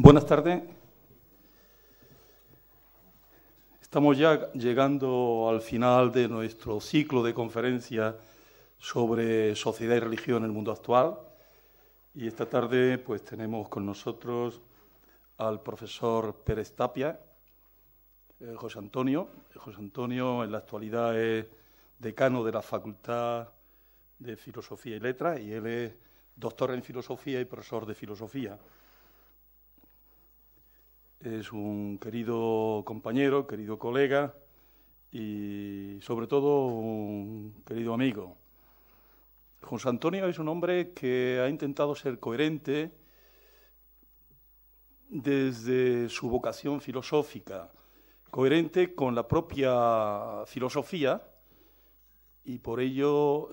Buenas tardes. Estamos ya llegando al final de nuestro ciclo de conferencias sobre sociedad y religión en el mundo actual. Y esta tarde pues tenemos con nosotros al profesor Pérez Tapia, José Antonio. José Antonio en la actualidad es decano de la Facultad de Filosofía y Letras y él es doctor en Filosofía y profesor de Filosofía. Es un querido compañero, querido colega y, sobre todo, un querido amigo. José Antonio es un hombre que ha intentado ser coherente desde su vocación filosófica, coherente con la propia filosofía y por ello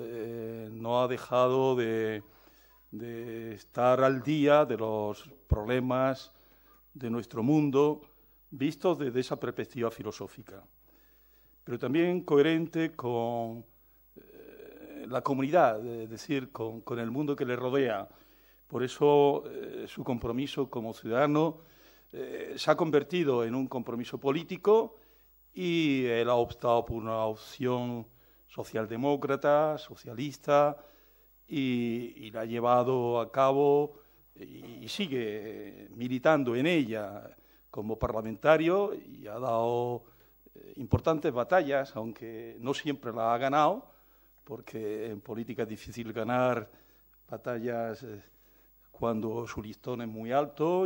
no ha dejado de estar al día de los problemas de nuestro mundo, vistos desde esa perspectiva filosófica, pero también coherente con la comunidad, es decir, con el mundo que le rodea. Por eso su compromiso como ciudadano se ha convertido en un compromiso político y él ha optado por una opción socialdemócrata, socialista, y la ha llevado a cabo y sigue militando en ella como parlamentario y ha dado importantes batallas, aunque no siempre las ha ganado, porque en política es difícil ganar batallas cuando su listón es muy alto,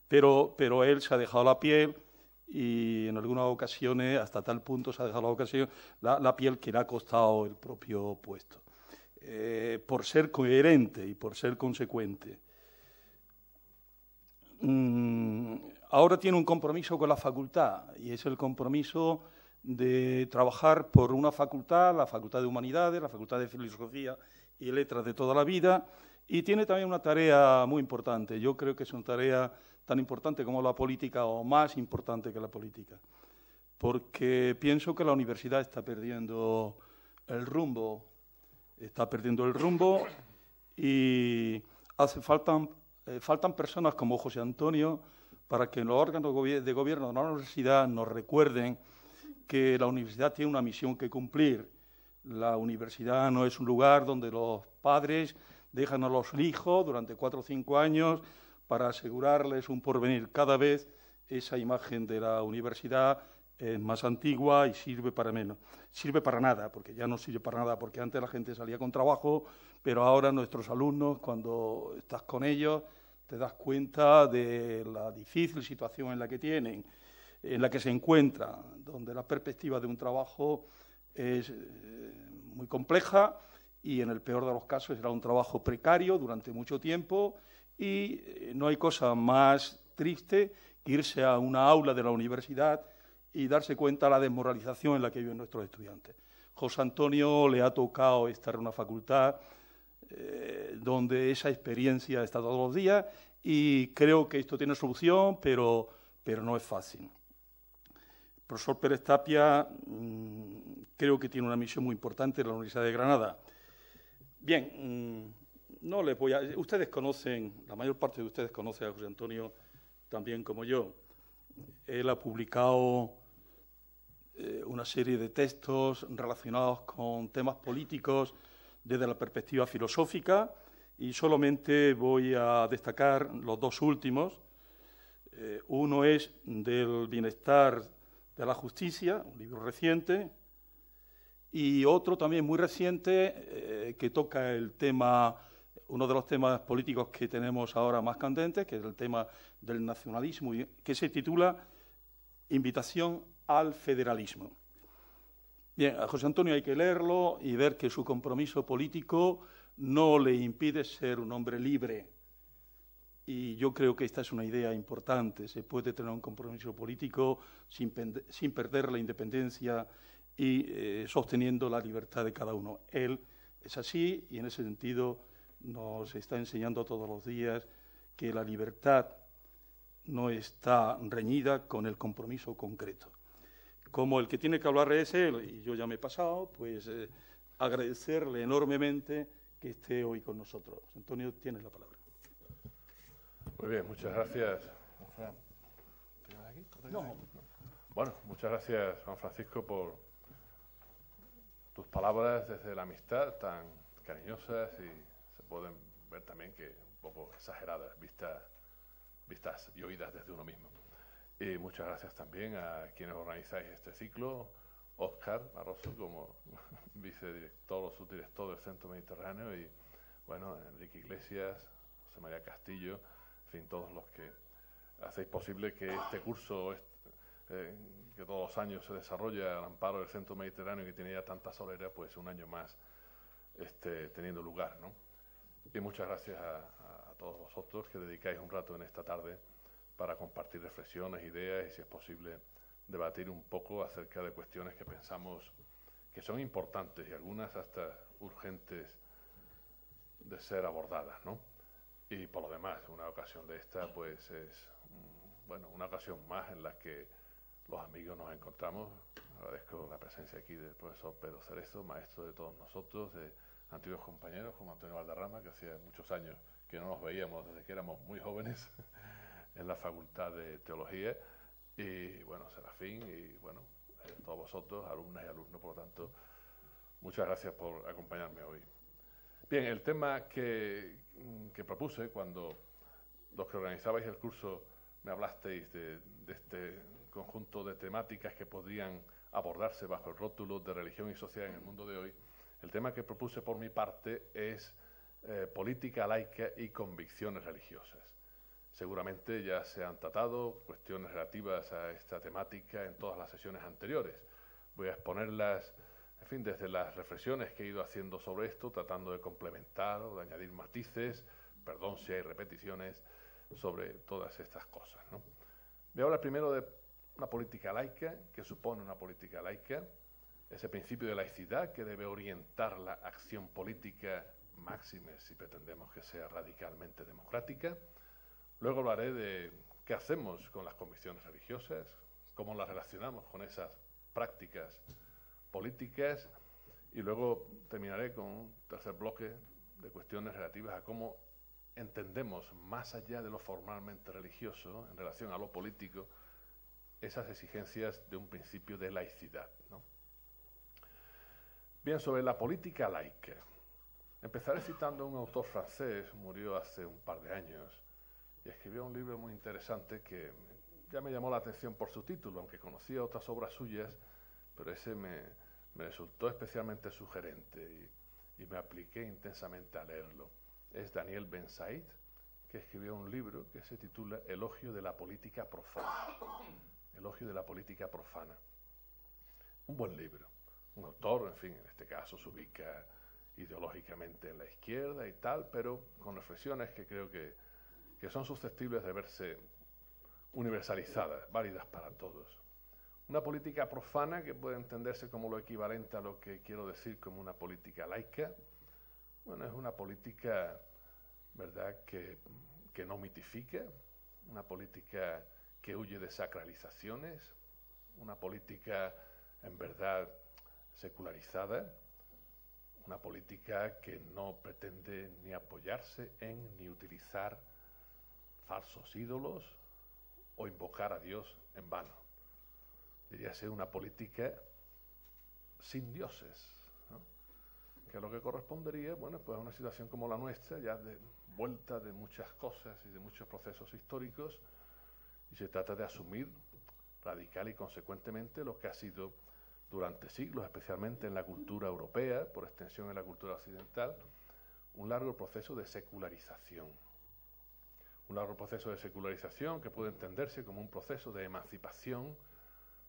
pero él se ha dejado la piel y en algunas ocasiones, hasta tal punto se ha dejado la piel que le ha costado el propio puesto, por ser coherente y por ser consecuente. Ahora tiene un compromiso con la facultad y es el compromiso de trabajar por una facultad, la Facultad de Humanidades, la Facultad de Filosofía y Letras de toda la vida, y tiene también una tarea muy importante. Yo creo que es una tarea tan importante como la política o más importante que la política, porque pienso que la universidad está perdiendo el rumbo y faltan personas como José Antonio para que los órganos de gobierno de la universidad nos recuerden que la universidad tiene una misión que cumplir. La universidad no es un lugar donde los padres dejan a los hijos durante 4 o 5 años para asegurarles un porvenir. Cada vez esa imagen de la universidad es más antigua y sirve para menos. Sirve para nada, porque ya no sirve para nada, porque antes la gente salía con trabajo, pero ahora nuestros alumnos, cuando estás con ellos, te das cuenta de la difícil situación en la que tienen, en la que se encuentran, donde la perspectiva de un trabajo es muy compleja y en el peor de los casos será un trabajo precario durante mucho tiempo y no hay cosa más triste que irse a una aula de la universidad y darse cuenta de la desmoralización en la que viven nuestros estudiantes. José Antonio le ha tocado estar en una facultad donde esa experiencia está todos los días y creo que esto tiene solución, pero no es fácil. El profesor Pérez Tapia creo que tiene una misión muy importante en la Universidad de Granada. Bien, no les voy a... Ustedes conocen, la mayor parte de ustedes conocen a José Antonio también como yo. Él ha publicado una serie de textos relacionados con temas políticos desde la perspectiva filosófica y solamente voy a destacar los 2 últimos. Uno es del bienestar de la justicia, un libro reciente, y otro también muy reciente que toca el tema, uno de los temas políticos que tenemos ahora más candentes, que es el tema del nacionalismo, que se titula Invitación al federalismo. Bien, a José Antonio hay que leerlo y ver que su compromiso político no le impide ser un hombre libre. Y yo creo que esta es una idea importante. Se puede tener un compromiso político sin perder la independencia y sosteniendo la libertad de cada uno. Él es así y en ese sentido nos está enseñando todos los días que la libertad no está reñida con el compromiso concreto. Como el que tiene que hablar es él, y yo ya me he pasado, pues agradecerle enormemente que esté hoy con nosotros. Antonio, tienes la palabra. Muy bien, muchas gracias. No. Bueno, muchas gracias, Juan Francisco, por tus palabras desde la amistad tan cariñosas y se pueden ver también que un poco exageradas, vistas y oídas desde uno mismo. Y muchas gracias también a quienes organizáis este ciclo, Óscar Barroso como vicedirector o subdirector del Centro Mediterráneo y, bueno, Enrique Iglesias, José María Castillo, en fin, todos los que hacéis posible que este curso, que todos los años se desarrolla al amparo del Centro Mediterráneo, que tiene ya tanta solera, pues un año más teniendo lugar, ¿no? Y muchas gracias a todos vosotros que dedicáis un rato en esta tarde para compartir reflexiones, ideas y, si es posible, debatir un poco acerca de cuestiones que pensamos que son importantes y algunas hasta urgentes de ser abordadas, ¿no? Y por lo demás, una ocasión de esta, pues es, bueno, una ocasión más en la que los amigos nos encontramos. Agradezco la presencia aquí del profesor Pedro Cerezo, maestro de todos nosotros, de antiguos compañeros como Antonio Valderrama, que hacía muchos años que no nos veíamos desde que éramos muy jóvenes en la Facultad de Teología, y bueno, Serafín, y bueno, todos vosotros, alumnas y alumnos, por lo tanto, muchas gracias por acompañarme hoy. Bien, el tema que propuse cuando los que organizabais el curso me hablasteis de este conjunto de temáticas que podrían abordarse bajo el rótulo de religión y sociedad en el mundo de hoy, el tema que propuse por mi parte es política laica y convicciones religiosas. Seguramente ya se han tratado cuestiones relativas a esta temática en todas las sesiones anteriores. Voy a exponerlas, en fin, desde las reflexiones que he ido haciendo sobre esto, tratando de complementar o de añadir matices, perdón si hay repeticiones, sobre todas estas cosas, ¿no? Voy a hablar primero de una política laica, que supone una política laica, ese principio de laicidad que debe orientar la acción política máxime si pretendemos que sea radicalmente democrática. Luego hablaré de qué hacemos con las convicciones religiosas, cómo las relacionamos con esas prácticas políticas, y luego terminaré con un tercer bloque de cuestiones relativas a cómo entendemos, más allá de lo formalmente religioso, en relación a lo político, esas exigencias de un principio de laicidad, ¿no? Bien, sobre la política laica. Empezaré citando a un autor francés, murió hace un par de años, y escribió un libro muy interesante que ya me llamó la atención por su título, aunque conocía otras obras suyas, pero ese me resultó especialmente sugerente y me apliqué intensamente a leerlo. Es Daniel Ben Said, que escribió un libro que se titula Elogio de la política profana. Elogio de la política profana. Un buen libro. Un autor, en fin, en este caso se ubica ideológicamente en la izquierda y tal, pero con reflexiones que creo que son susceptibles de verse universalizadas, válidas para todos. Una política profana que puede entenderse como lo equivalente a lo que quiero decir como una política laica. Bueno, es una política, ¿verdad?, que no mitifica, una política que huye de sacralizaciones, una política, en verdad, secularizada, una política que no pretende ni apoyarse en ni utilizar falsos ídolos o invocar a Dios en vano. Diría ser una política sin dioses, ¿no? Que es lo que correspondería, bueno, pues a una situación como la nuestra, ya de vuelta de muchas cosas y de muchos procesos históricos, y se trata de asumir radical y consecuentemente lo que ha sido durante siglos, especialmente en la cultura europea, por extensión en la cultura occidental, un largo proceso de secularización. Un largo proceso de secularización que puede entenderse como un proceso de emancipación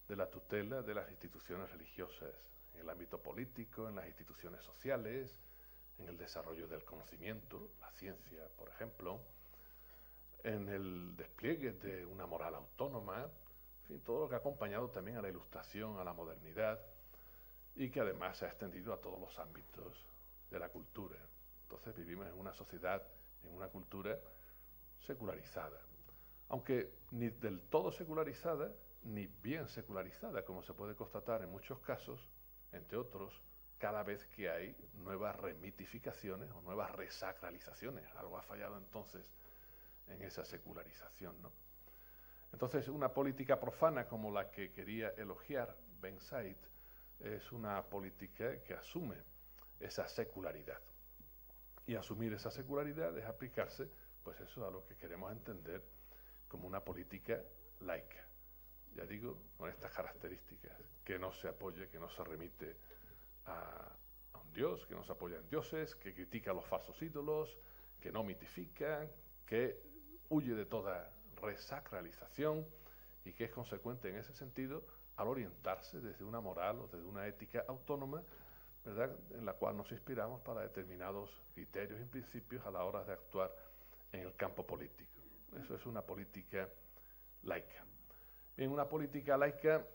de la tutela de las instituciones religiosas, en el ámbito político, en las instituciones sociales, en el desarrollo del conocimiento, la ciencia, por ejemplo, en el despliegue de una moral autónoma, en fin, todo lo que ha acompañado también a la Ilustración, a la modernidad, y que además se ha extendido a todos los ámbitos de la cultura. Entonces vivimos en una sociedad, en una cultura secularizada, aunque ni del todo secularizada, ni bien secularizada, como se puede constatar en muchos casos, entre otros, cada vez que hay nuevas remitificaciones o nuevas resacralizaciones. Algo ha fallado entonces en esa secularización, ¿no? Entonces, una política profana como la que quería elogiar Ben Said es una política que asume esa secularidad. Y asumir esa secularidad es aplicarse, pues eso, a lo que queremos entender como una política laica. Ya digo, con estas características, que no se apoye, que no se remite a un dios, que no se apoya en dioses, que critica a los falsos ídolos, que no mitifica, que huye de toda resacralización y que es consecuente en ese sentido al orientarse desde una moral o desde una ética autónoma, ¿verdad?, en la cual nos inspiramos para determinados criterios y principios a la hora de actuar en el campo político. Eso es una política laica. Bien, una política laica,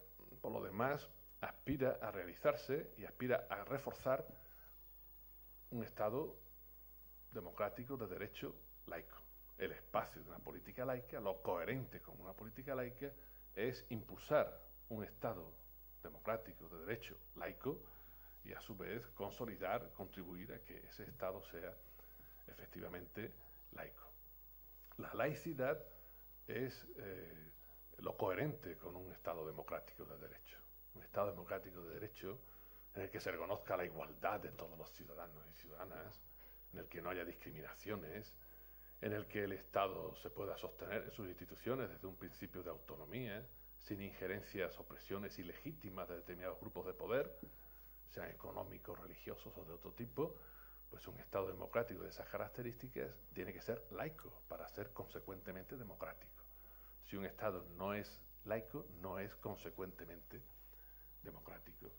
por lo demás, aspira a realizarse y aspira a reforzar un Estado democrático de derecho laico. El espacio de una política laica, lo coherente con una política laica, es impulsar un Estado democrático de derecho laico y a su vez consolidar, contribuir a que ese Estado sea efectivamente laico. La laicidad es lo coherente con un Estado democrático de derecho. Un Estado democrático de derecho en el que se reconozca la igualdad de todos los ciudadanos y ciudadanas, en el que no haya discriminaciones, en el que el Estado se pueda sostener en sus instituciones desde un principio de autonomía, sin injerencias o presiones ilegítimas de determinados grupos de poder, sean económicos, religiosos o de otro tipo. Pues un Estado democrático de esas características tiene que ser laico para ser consecuentemente democrático. Si un Estado no es laico, no es consecuentemente democrático.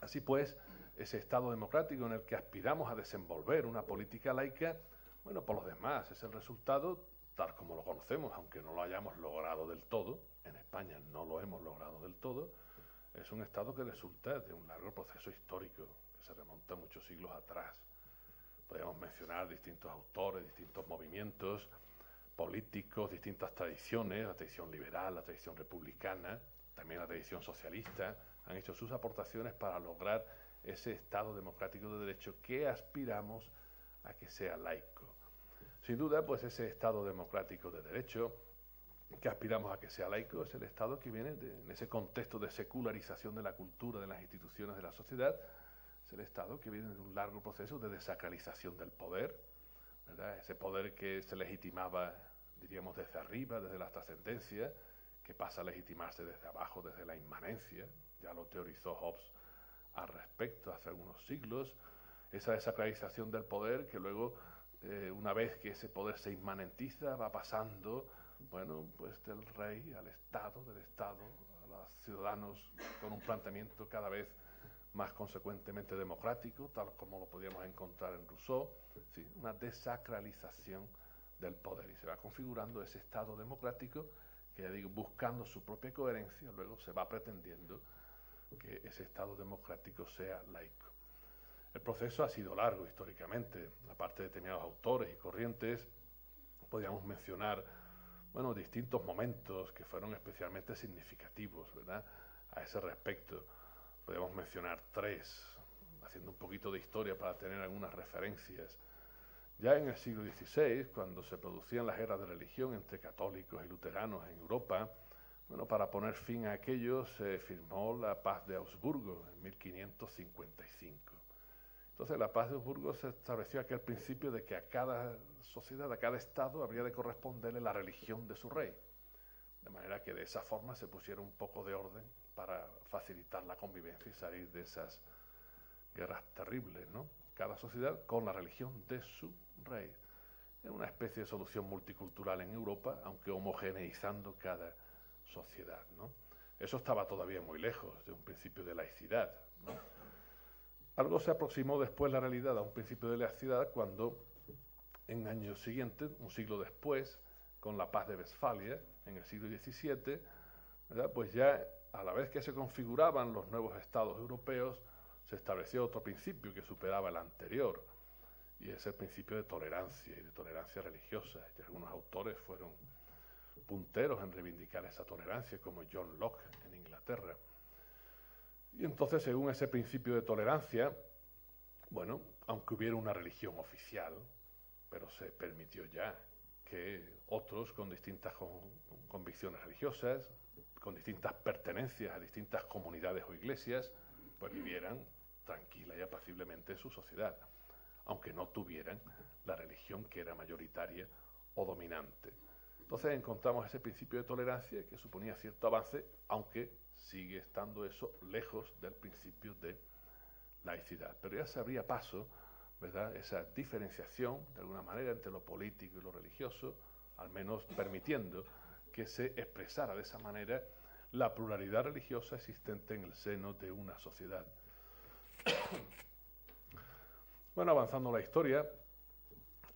Así pues, ese Estado democrático en el que aspiramos a desenvolver una política laica, bueno, por lo demás, es el resultado tal como lo conocemos, aunque no lo hayamos logrado del todo. En España no lo hemos logrado del todo. Es un Estado que resulta de un largo proceso histórico que se remonta muchos siglos atrás. Podríamos mencionar distintos autores, distintos movimientos políticos, distintas tradiciones, la tradición liberal, la tradición republicana, también la tradición socialista, han hecho sus aportaciones para lograr ese Estado democrático de derecho que aspiramos a que sea laico. Sin duda, pues ese Estado democrático de derecho que aspiramos a que sea laico es el Estado que viene en ese contexto de secularización de la cultura, de las instituciones de la sociedad. Es el Estado que viene de un largo proceso de desacralización del poder, ¿verdad? Ese poder que se legitimaba, diríamos, desde arriba, desde la trascendencia, que pasa a legitimarse desde abajo, desde la inmanencia. Ya lo teorizó Hobbes al respecto hace algunos siglos. Esa desacralización del poder que luego, una vez que ese poder se inmanentiza, va pasando, bueno, pues del rey al Estado, del Estado a los ciudadanos, con un planteamiento cada vez más consecuentemente democrático, tal como lo podíamos encontrar en Rousseau, ¿sí? Una desacralización del poder, y se va configurando ese Estado democrático que, ya digo, buscando su propia coherencia, luego se va pretendiendo que ese Estado democrático sea laico. El proceso ha sido largo históricamente, aparte de determinados autores y corrientes, podríamos mencionar, bueno, distintos momentos que fueron especialmente significativos, ¿verdad?, a ese respecto. Podemos mencionar tres, haciendo un poquito de historia para tener algunas referencias. Ya en el siglo XVI, cuando se producían las guerras de religión entre católicos y luteranos en Europa, bueno, para poner fin a aquello se firmó la Paz de Augsburgo en 1555. Entonces, la Paz de Augsburgo se estableció aquel principio de que a cada sociedad, a cada Estado, habría de corresponderle la religión de su rey. De manera que de esa forma se pusiera un poco de orden para facilitar la convivencia y salir de esas guerras terribles, ¿no? Cada sociedad con la religión de su rey. Era una especie de solución multicultural en Europa, aunque homogeneizando cada sociedad, ¿no? Eso estaba todavía muy lejos de un principio de laicidad, ¿no? Algo se aproximó después la realidad a un principio de laicidad cuando, en años siguientes, un siglo después, con la Paz de Westfalia, en el siglo XVII, ¿verdad?, pues ya a la vez que se configuraban los nuevos estados europeos, se estableció otro principio que superaba el anterior, y es el principio de tolerancia y de tolerancia religiosa. Y algunos autores fueron punteros en reivindicar esa tolerancia, como John Locke en Inglaterra. Y entonces, según ese principio de tolerancia, bueno, aunque hubiera una religión oficial, pero se permitió ya que otros con distintas convicciones religiosas, con distintas pertenencias a distintas comunidades o iglesias, pues vivieran tranquila y apaciblemente en su sociedad, aunque no tuvieran la religión que era mayoritaria o dominante. Entonces encontramos ese principio de tolerancia que suponía cierto avance, aunque sigue estando eso lejos del principio de laicidad. Pero ya se abría paso, ¿verdad?, esa diferenciación, de alguna manera, entre lo político y lo religioso, al menos permitiendo que se expresara de esa manera la pluralidad religiosa existente en el seno de una sociedad. Bueno, avanzando la historia,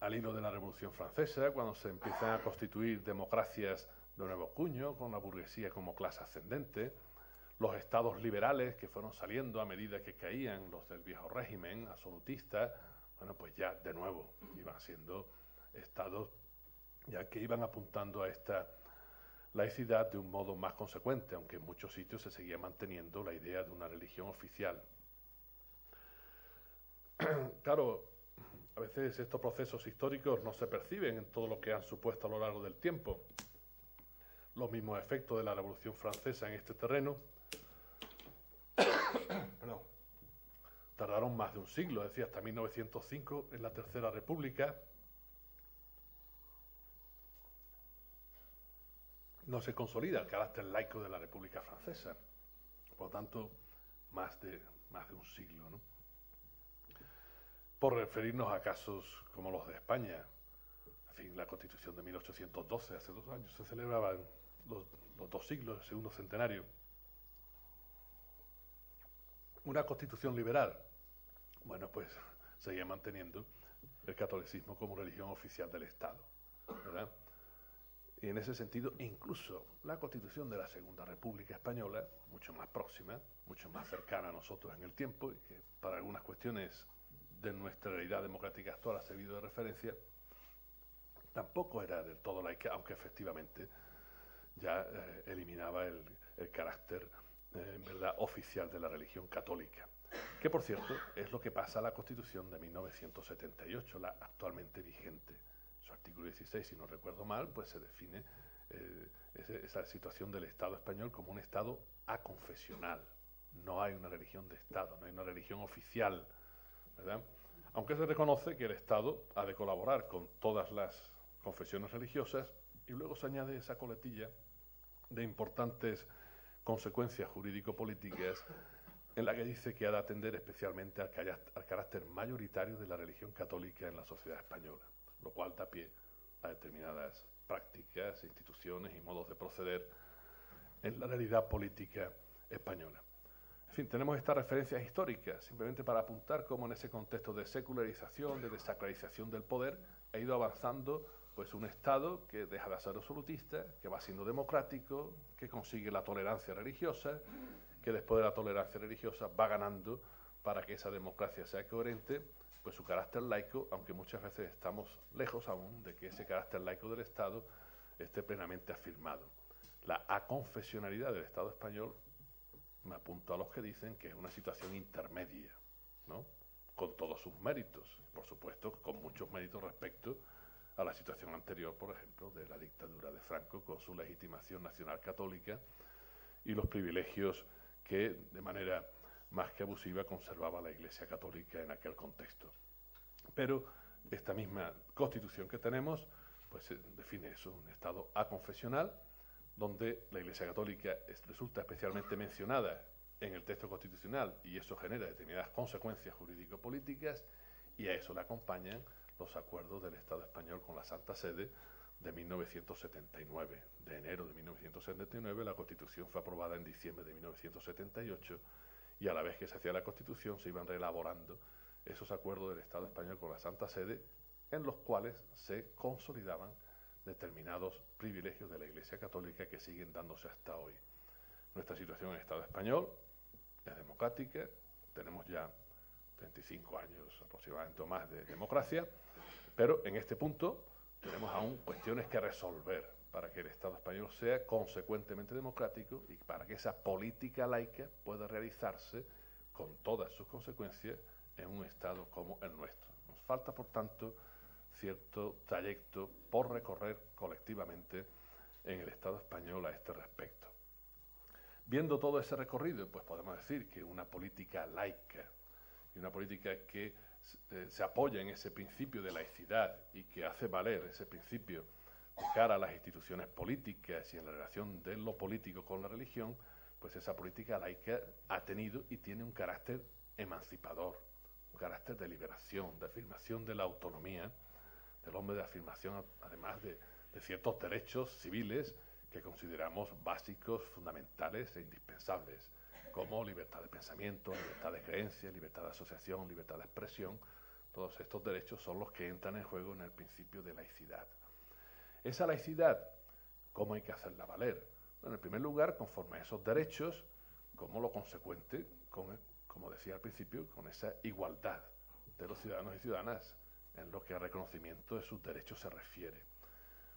al hilo de la Revolución Francesa, cuando se empiezan a constituir democracias de nuevo cuño, con la burguesía como clase ascendente, los estados liberales que fueron saliendo a medida que caían los del viejo régimen absolutista, bueno, pues ya de nuevo iban siendo estados ya que iban apuntando a esta laicidad de un modo más consecuente, aunque en muchos sitios se seguía manteniendo la idea de una religión oficial. Claro, a veces estos procesos históricos no se perciben en todo lo que han supuesto a lo largo del tiempo. Los mismos efectos de la Revolución Francesa en este terreno tardaron más de un siglo, es decir, hasta 1905, en la Tercera República, no se consolida el carácter laico de la República Francesa. Por lo tanto, más de un siglo, ¿no? Por referirnos a casos como los de España, en fin, la Constitución de 1812, hace 2 años, se celebraban los 2 siglos, el segundo centenario. Una Constitución liberal, bueno, pues seguía manteniendo el catolicismo como religión oficial del Estado, ¿verdad? Y en ese sentido, incluso la Constitución de la Segunda República Española, mucho más próxima, mucho más cercana a nosotros en el tiempo, y que para algunas cuestiones de nuestra realidad democrática actual ha servido de referencia, tampoco era del todo laica, aunque efectivamente ya eliminaba el carácter, en verdad, oficial de la religión católica. Que, por cierto, es lo que pasa a la Constitución de 1978, la actualmente vigente. Su artículo 16, si no recuerdo mal, pues se define esa situación del Estado español como un Estado aconfesional. No hay una religión de Estado, no hay una religión oficial, ¿verdad? Aunque se reconoce que el Estado ha de colaborar con todas las confesiones religiosas, y luego se añade esa coletilla de importantes consecuencias jurídico-políticas en la que dice que ha de atender especialmente al carácter mayoritario de la religión católica en la sociedad española, lo cual da pie a determinadas prácticas, instituciones y modos de proceder en la realidad política española. En fin, tenemos estas referencias históricas simplemente para apuntar cómo en ese contexto de secularización, de desacralización del poder, ha ido avanzando pues un Estado que deja de ser absolutista, que va siendo democrático, que consigue la tolerancia religiosa, que después de la tolerancia religiosa va ganando, para que esa democracia sea coherente, pues su carácter laico, aunque muchas veces estamos lejos aún de que ese carácter laico del Estado esté plenamente afirmado. La aconfesionalidad del Estado español, me apunto a los que dicen que es una situación intermedia, ¿no?, con todos sus méritos, por supuesto con muchos méritos respecto a la situación anterior, por ejemplo, de la dictadura de Franco, con su legitimación nacional católica y los privilegios que de manera más que abusiva conservaba la Iglesia católica en aquel contexto. Pero esta misma Constitución que tenemos, pues define eso, un Estado aconfesional, donde la Iglesia católica resulta especialmente mencionada en el texto constitucional, y eso genera determinadas consecuencias jurídico-políticas, y a eso le acompañan los acuerdos del Estado español con la Santa Sede de 1979. De enero de 1979 la Constitución fue aprobada en diciembre de 1978, y a la vez que se hacía la Constitución se iban reelaborando esos acuerdos del Estado español con la Santa Sede, en los cuales se consolidaban determinados privilegios de la Iglesia católica que siguen dándose hasta hoy. Nuestra situación en el Estado español es democrática, tenemos ya 35 años aproximadamente o más de democracia, pero en este punto tenemos aún cuestiones que resolver para que el Estado español sea consecuentemente democrático y para que esa política laica pueda realizarse con todas sus consecuencias en un Estado como el nuestro. Nos falta, por tanto, cierto trayecto por recorrer colectivamente en el Estado español a este respecto. Viendo todo ese recorrido, pues podemos decir que una política laica y una política que se apoya en ese principio de laicidad y que hace valer ese principio de cara a las instituciones políticas y en la relación de lo político con la religión, pues esa política laica ha tenido y tiene un carácter emancipador, un carácter de liberación, de afirmación de la autonomía del hombre, de afirmación además de ciertos derechos civiles que consideramos básicos, fundamentales e indispensables, como libertad de pensamiento, libertad de creencia, libertad de asociación, libertad de expresión. Todos estos derechos son los que entran en juego en el principio de laicidad. Esa laicidad, ¿cómo hay que hacerla valer? Bueno, en primer lugar, conforme a esos derechos, como lo consecuente, como decía al principio, con esa igualdad de los ciudadanos y ciudadanas en lo que al reconocimiento de sus derechos se refiere.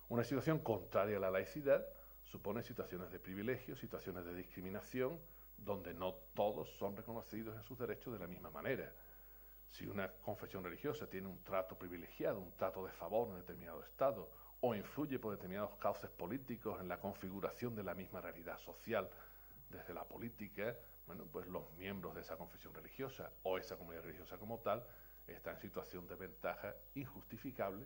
Una situación contraria a la laicidad supone situaciones de privilegio, situaciones de discriminación, donde no todos son reconocidos en sus derechos de la misma manera. Si una confesión religiosa tiene un trato privilegiado, un trato de favor en determinado estado, o influye por determinados cauces políticos en la configuración de la misma realidad social desde la política, bueno, pues los miembros de esa confesión religiosa o esa comunidad religiosa como tal están en situación de ventaja injustificable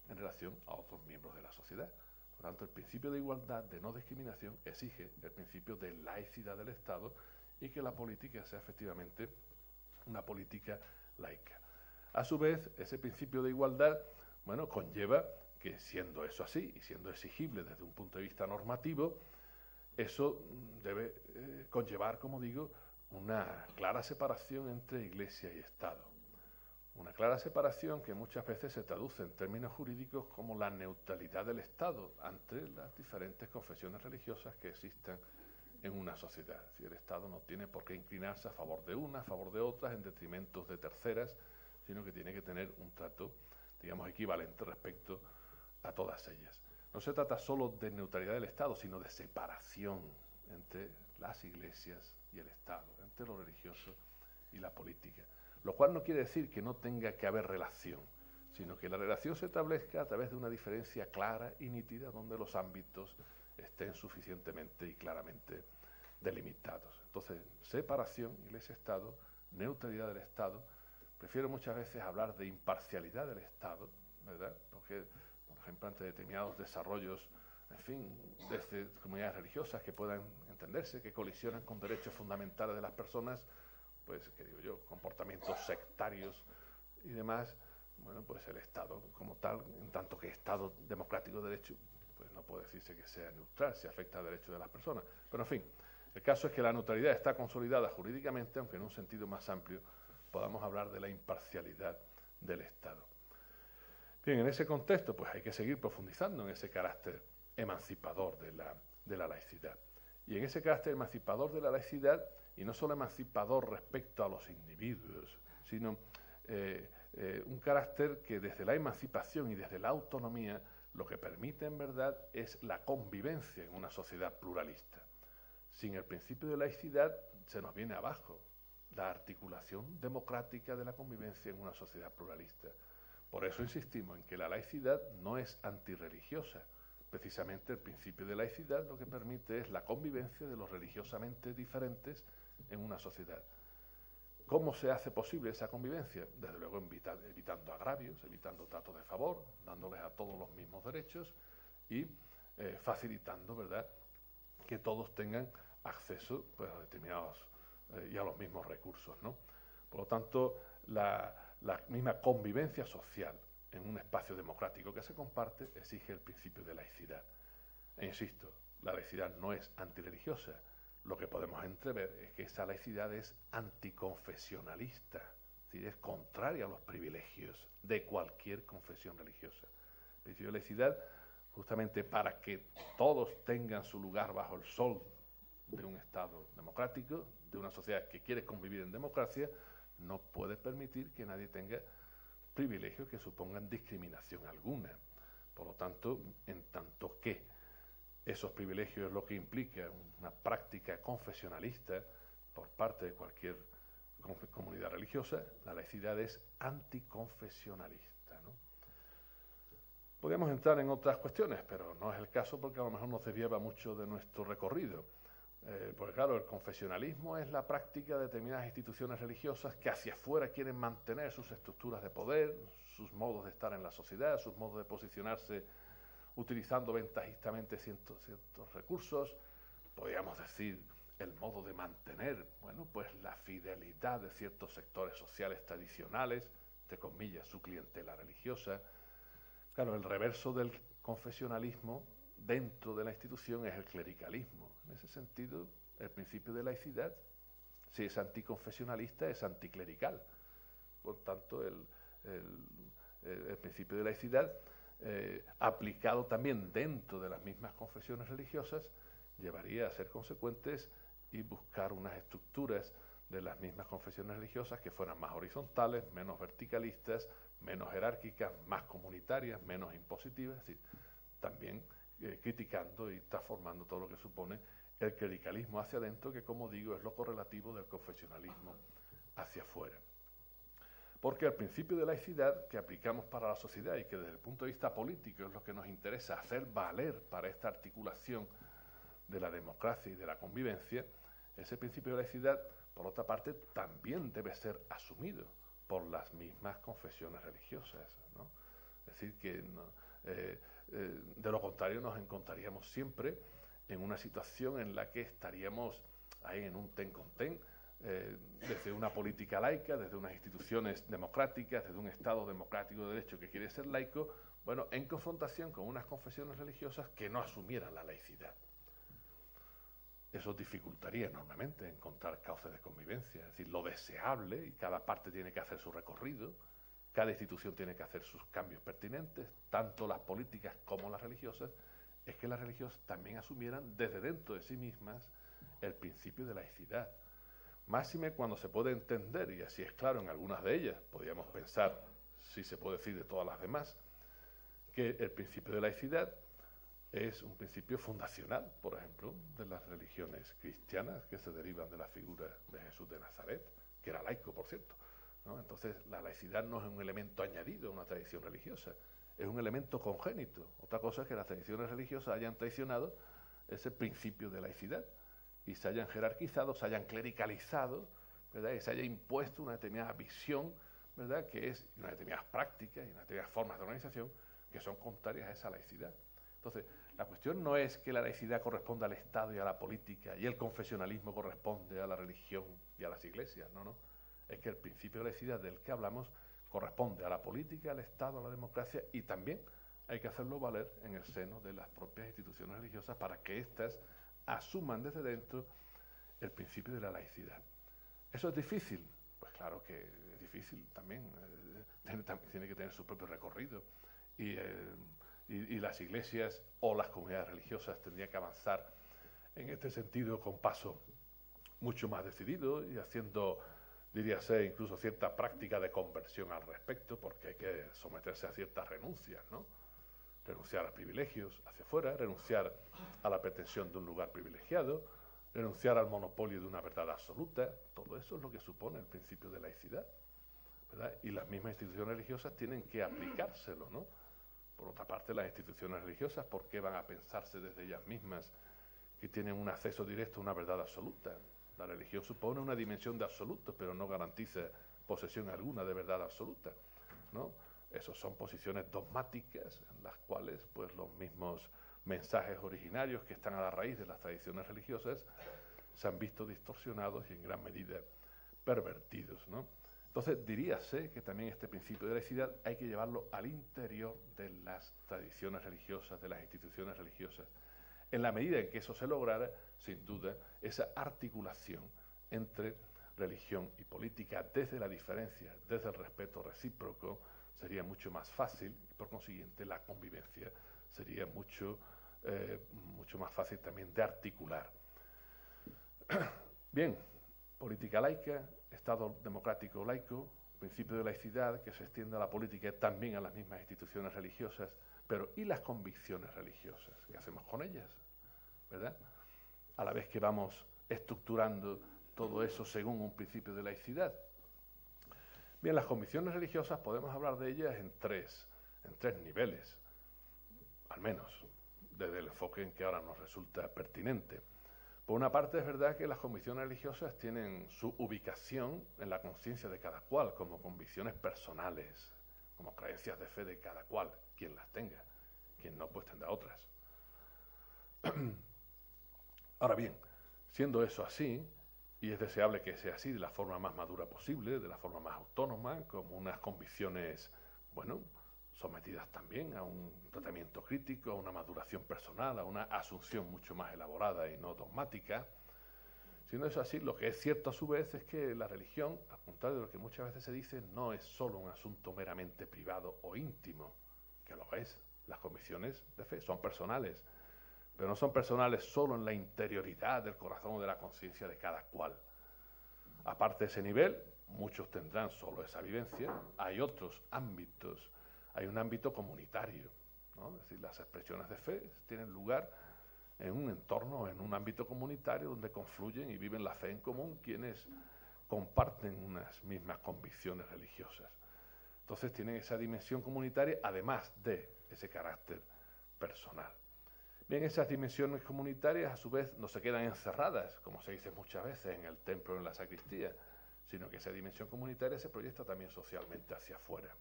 en relación a otros miembros de la sociedad. Por tanto, el principio de igualdad, de no discriminación, exige el principio de laicidad del Estado y que la política sea efectivamente una política laica. A su vez, ese principio de igualdad, bueno, conlleva que, siendo eso así y siendo exigible desde un punto de vista normativo, eso debe conllevar, como digo, una clara separación entre Iglesia y Estado. Una clara separación que muchas veces se traduce en términos jurídicos como la neutralidad del Estado ante las diferentes confesiones religiosas que existan en una sociedad. Si el Estado no tiene por qué inclinarse a favor de unas, a favor de otras, en detrimento de terceras, sino que tiene que tener un trato, digamos, equivalente respecto a todas ellas. No se trata solo de neutralidad del Estado, sino de separación entre las iglesias y el Estado, entre lo religioso y la política. Lo cual no quiere decir que no tenga que haber relación, sino que la relación se establezca a través de una diferencia clara y nítida donde los ámbitos estén suficientemente y claramente delimitados. Entonces, separación, Iglesia-Estado, neutralidad del Estado. Prefiero muchas veces hablar de imparcialidad del Estado, ¿verdad? Porque, por ejemplo, ante determinados desarrollos, en fin, desde comunidades religiosas que puedan entenderse, que colisionan con derechos fundamentales de las personas, pues, que digo yo, comportamientos sectarios y demás, bueno, pues el Estado como tal, en tanto que Estado democrático de derecho, pues no puede decirse que sea neutral si afecta al derecho de las personas. Pero, en fin, el caso es que la neutralidad está consolidada jurídicamente, aunque en un sentido más amplio podamos hablar de la imparcialidad del Estado. Bien, en ese contexto, pues hay que seguir profundizando en ese carácter emancipador de la laicidad. Y en ese carácter emancipador de la laicidad, y no solo emancipador respecto a los individuos, sino un carácter que desde la emancipación y desde la autonomía lo que permite en verdad es la convivencia en una sociedad pluralista. Sin el principio de laicidad se nos viene abajo la articulación democrática de la convivencia en una sociedad pluralista. Por eso insistimos en que la laicidad no es antirreligiosa. Precisamente el principio de laicidad lo que permite es la convivencia de los religiosamente diferentes en una sociedad. ¿Cómo se hace posible esa convivencia? Desde luego evitando agravios, evitando tratos de favor, dándoles a todos los mismos derechos y facilitando, ¿verdad?, que todos tengan acceso, pues, a determinados y a los mismos recursos, ¿no? Por lo tanto, la misma convivencia social en un espacio democrático que se comparte exige el principio de laicidad. E insisto, la laicidad no es antirreligiosa. Lo que podemos entrever es que esa laicidad es anticonfesionalista, es decir, es contraria a los privilegios de cualquier confesión religiosa. El principio de laicidad, justamente para que todos tengan su lugar bajo el sol de un Estado democrático, de una sociedad que quiere convivir en democracia, no puede permitir que nadie tenga privilegios que supongan discriminación alguna. Por lo tanto, en tanto que esos privilegios es lo que implica una práctica confesionalista por parte de cualquier comunidad religiosa, la laicidad es anticonfesionalista, ¿no? Podríamos entrar en otras cuestiones, pero no es el caso porque a lo mejor nos desviaba mucho de nuestro recorrido. Porque claro, el confesionalismo es la práctica de determinadas instituciones religiosas que hacia afuera quieren mantener sus estructuras de poder, sus modos de estar en la sociedad, sus modos de posicionarse utilizando ventajistamente ciertos recursos. Podríamos decir el modo de mantener, bueno, pues la fidelidad de ciertos sectores sociales tradicionales, entre comillas, su clientela religiosa. Claro, el reverso del confesionalismo dentro de la institución es el clericalismo. En ese sentido, el principio de laicidad, si es anticonfesionalista, es anticlerical. Por tanto, el principio de laicidad, aplicado también dentro de las mismas confesiones religiosas, llevaría a ser consecuentes y buscar unas estructuras de las mismas confesiones religiosas que fueran más horizontales, menos verticalistas, menos jerárquicas, más comunitarias, menos impositivas, es decir, también criticando y transformando todo lo que supone el clericalismo hacia adentro, que como digo es lo correlativo del confesionalismo hacia afuera. Porque el principio de laicidad que aplicamos para la sociedad y que desde el punto de vista político es lo que nos interesa hacer valer para esta articulación de la democracia y de la convivencia, ese principio de laicidad, por otra parte, también debe ser asumido por las mismas confesiones religiosas, ¿no? Es decir, que de lo contrario nos encontraríamos siempre en una situación en la que estaríamos ahí en un ten con ten, desde una política laica, desde unas instituciones democráticas, desde un Estado democrático de derecho que quiere ser laico, bueno, en confrontación con unas confesiones religiosas que no asumieran la laicidad. Eso dificultaría enormemente encontrar cauces de convivencia, es decir, lo deseable, y cada parte tiene que hacer su recorrido, cada institución tiene que hacer sus cambios pertinentes, tanto las políticas como las religiosas, es que las religiosas también asumieran desde dentro de sí mismas el principio de laicidad. Máxime cuando se puede entender, y así es claro en algunas de ellas, podríamos pensar, si se puede decir de todas las demás, que el principio de laicidad es un principio fundacional, por ejemplo, de las religiones cristianas que se derivan de la figura de Jesús de Nazaret, que era laico, por cierto, ¿no? Entonces, la laicidad no es un elemento añadido a una tradición religiosa, es un elemento congénito. Otra cosa es que las tradiciones religiosas hayan traicionado ese principio de laicidad y se hayan jerarquizado, se hayan clericalizado, ¿verdad? Y se haya impuesto una determinada visión, ¿verdad? Que es unas determinadas prácticas y unas determinadas formas de organización que son contrarias a esa laicidad. Entonces, la cuestión no es que la laicidad corresponda al Estado y a la política y el confesionalismo corresponde a la religión y a las iglesias, no. Es que el principio de laicidad del que hablamos corresponde a la política, al Estado, a la democracia, y también hay que hacerlo valer en el seno de las propias instituciones religiosas para que éstas asuman desde dentro el principio de la laicidad. ¿Eso es difícil? Pues claro que es difícil también, tiene que tener su propio recorrido, y las iglesias o las comunidades religiosas tendrían que avanzar en este sentido con paso mucho más decidido y haciendo, diríase, incluso cierta práctica de conversión al respecto, porque hay que someterse a ciertas renuncias, ¿no? Renunciar a privilegios hacia afuera, renunciar a la pretensión de un lugar privilegiado, renunciar al monopolio de una verdad absoluta. Todo eso es lo que supone el principio de laicidad, ¿verdad? Y las mismas instituciones religiosas tienen que aplicárselo, ¿no? Por otra parte, las instituciones religiosas, ¿por qué van a pensarse desde ellas mismas que tienen un acceso directo a una verdad absoluta? La religión supone una dimensión de absoluto, pero no garantiza posesión alguna de verdad absoluta, ¿no? Esas son posiciones dogmáticas en las cuales pues, los mismos mensajes originarios que están a la raíz de las tradiciones religiosas se han visto distorsionados y en gran medida pervertidos, ¿no? Entonces, diríase que también este principio de laicidad hay que llevarlo al interior de las tradiciones religiosas, de las instituciones religiosas. En la medida en que eso se lograra, sin duda, esa articulación entre religión y política desde la diferencia, desde el respeto recíproco, sería mucho más fácil y, por consiguiente, la convivencia sería mucho más fácil también de articular. Bien, política laica, Estado democrático laico, principio de laicidad que se extiende a la política y también a las mismas instituciones religiosas, pero ¿y las convicciones religiosas? ¿Qué hacemos con ellas? ¿Verdad? A la vez que vamos estructurando todo eso según un principio de laicidad. Bien, las convicciones religiosas podemos hablar de ellas en tres niveles. al menos desde el enfoque en que ahora nos resulta pertinente. Por una parte, es verdad que las convicciones religiosas tienen su ubicación en la conciencia de cada cual, como convicciones personales, como creencias de fe de cada cual, quien las tenga, quien no, pues tendrá otras. Ahora bien, siendo eso así, y es deseable que sea así de la forma más madura posible, de la forma más autónoma, como unas convicciones, bueno, sometidas también a un tratamiento crítico, a una maduración personal, a una asunción mucho más elaborada y no dogmática. Siendo eso así, lo que es cierto a su vez es que la religión, al contrario de lo que muchas veces se dice, no es solo un asunto meramente privado o íntimo, que lo es. Las convicciones de fe son personales, pero no son personales solo en la interioridad del corazón o de la conciencia de cada cual. Aparte de ese nivel, muchos tendrán solo esa vivencia, hay otros ámbitos. Hay un ámbito comunitario, ¿no? Es decir, las expresiones de fe tienen lugar en un entorno, en un ámbito comunitario donde confluyen y viven la fe en común quienes comparten unas mismas convicciones religiosas. Entonces tienen esa dimensión comunitaria además de ese carácter personal. Bien, esas dimensiones comunitarias a su vez no se quedan encerradas, como se dice muchas veces en el templo o en la sacristía, sino que esa dimensión comunitaria se proyecta también socialmente hacia afuera,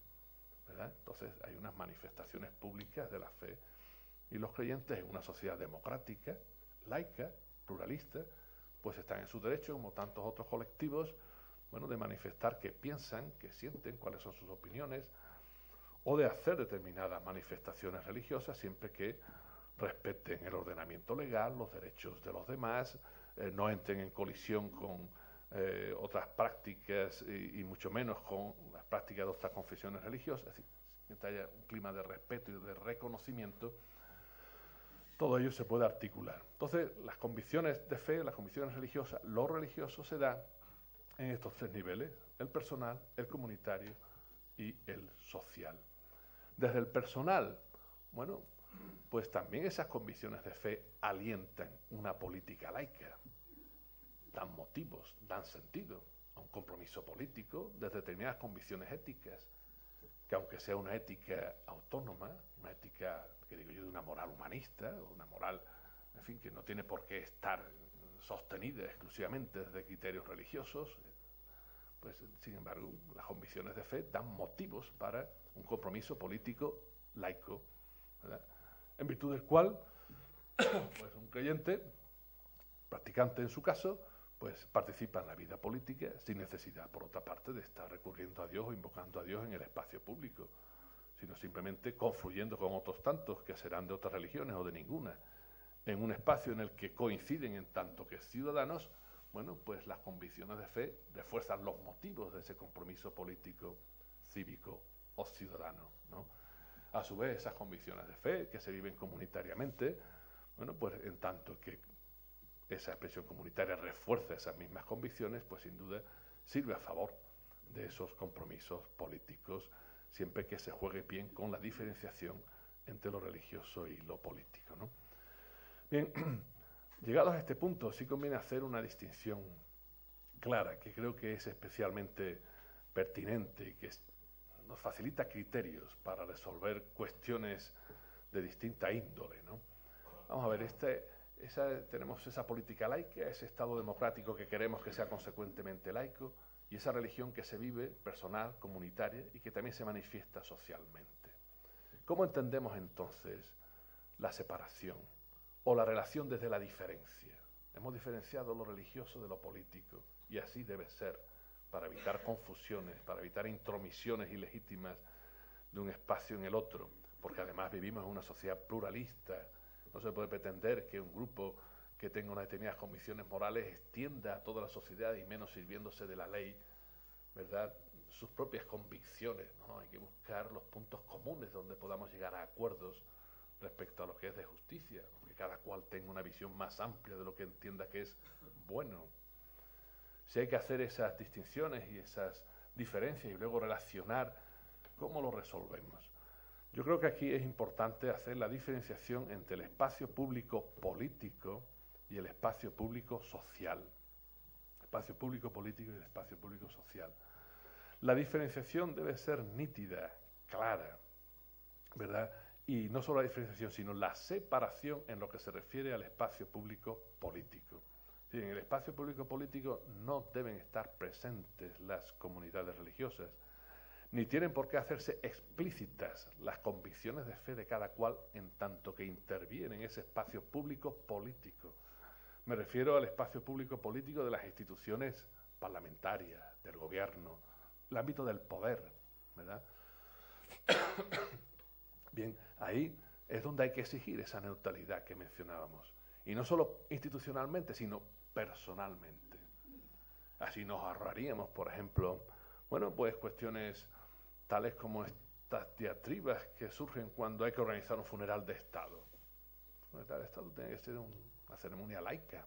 ¿verdad? Entonces hay unas manifestaciones públicas de la fe y los creyentes en una sociedad democrática, laica, pluralista, pues están en su derecho, como tantos otros colectivos, bueno, de manifestar qué piensan, qué sienten, cuáles son sus opiniones, o de hacer determinadas manifestaciones religiosas siempre que respeten el ordenamiento legal, los derechos de los demás, no entren en colisión con otras prácticas y mucho menos con las prácticas de otras confesiones religiosas, es decir, mientras haya un clima de respeto y de reconocimiento, todo ello se puede articular. Entonces, las convicciones de fe, las convicciones religiosas, lo religioso se da en estos tres niveles, el personal, el comunitario y el social. Desde el personal, bueno, pues también esas convicciones de fe alientan una política laica, dan motivos, dan sentido a un compromiso político de determinadas convicciones éticas, que aunque sea una ética autónoma, una ética, que digo yo, de una moral humanista, o una moral, en fin, que no tiene por qué estar sostenida exclusivamente desde criterios religiosos, pues sin embargo las convicciones de fe dan motivos para un compromiso político laico, ¿verdad? En virtud del cual pues un creyente, practicante en su caso, pues participa en la vida política sin necesidad, por otra parte, de estar recurriendo a Dios o invocando a Dios en el espacio público, sino simplemente confluyendo con otros tantos que serán de otras religiones o de ninguna, en un espacio en el que coinciden en tanto que ciudadanos, bueno, pues las convicciones de fe refuerzan los motivos de ese compromiso político, cívico o ciudadano, ¿no? A su vez, esas convicciones de fe que se viven comunitariamente, bueno, pues en tanto que esa expresión comunitaria refuerza esas mismas convicciones, pues sin duda sirve a favor de esos compromisos políticos, siempre que se juegue bien con la diferenciación entre lo religioso y lo político, ¿no? Bien, llegados a este punto, sí conviene hacer una distinción clara, que creo que es especialmente pertinente y que nos facilita criterios para resolver cuestiones de distinta índole, ¿no? Vamos a ver, tenemos esa política laica, ese Estado democrático que queremos que sea consecuentemente laico, y esa religión que se vive personal, comunitaria, y que también se manifiesta socialmente. ¿Cómo entendemos entonces la separación o la relación desde la diferencia? Hemos diferenciado lo religioso de lo político, y así debe ser, para evitar confusiones, para evitar intromisiones ilegítimas de un espacio en el otro, porque además vivimos en una sociedad pluralista. No se puede pretender que un grupo que tenga unas determinadas convicciones morales extienda a toda la sociedad y menos sirviéndose de la ley, ¿verdad?, sus propias convicciones. No, hay que buscar los puntos comunes donde podamos llegar a acuerdos respecto a lo que es de justicia, que cada cual tenga una visión más amplia de lo que entienda que es bueno. Si hay que hacer esas distinciones y esas diferencias y luego relacionar, ¿cómo lo resolvemos? Yo creo que aquí es importante hacer la diferenciación entre el espacio público político y el espacio público social. El espacio público político y el espacio público social. La diferenciación debe ser nítida, clara, ¿verdad? Y no solo la diferenciación, sino la separación en lo que se refiere al espacio público político. Sí, en el espacio público político no deben estar presentes las comunidades religiosas, ni tienen por qué hacerse explícitas las convicciones de fe de cada cual en tanto que interviene en ese espacio público político. Me refiero al espacio público político de las instituciones parlamentarias, del gobierno, el ámbito del poder, ¿verdad? Bien, ahí es donde hay que exigir esa neutralidad que mencionábamos. Y no solo institucionalmente, sino personalmente. Así nos ahorraríamos, por ejemplo, bueno, pues cuestiones tales como estas diatribas que surgen cuando hay que organizar un funeral de Estado. Un funeral de Estado tiene que ser una ceremonia laica.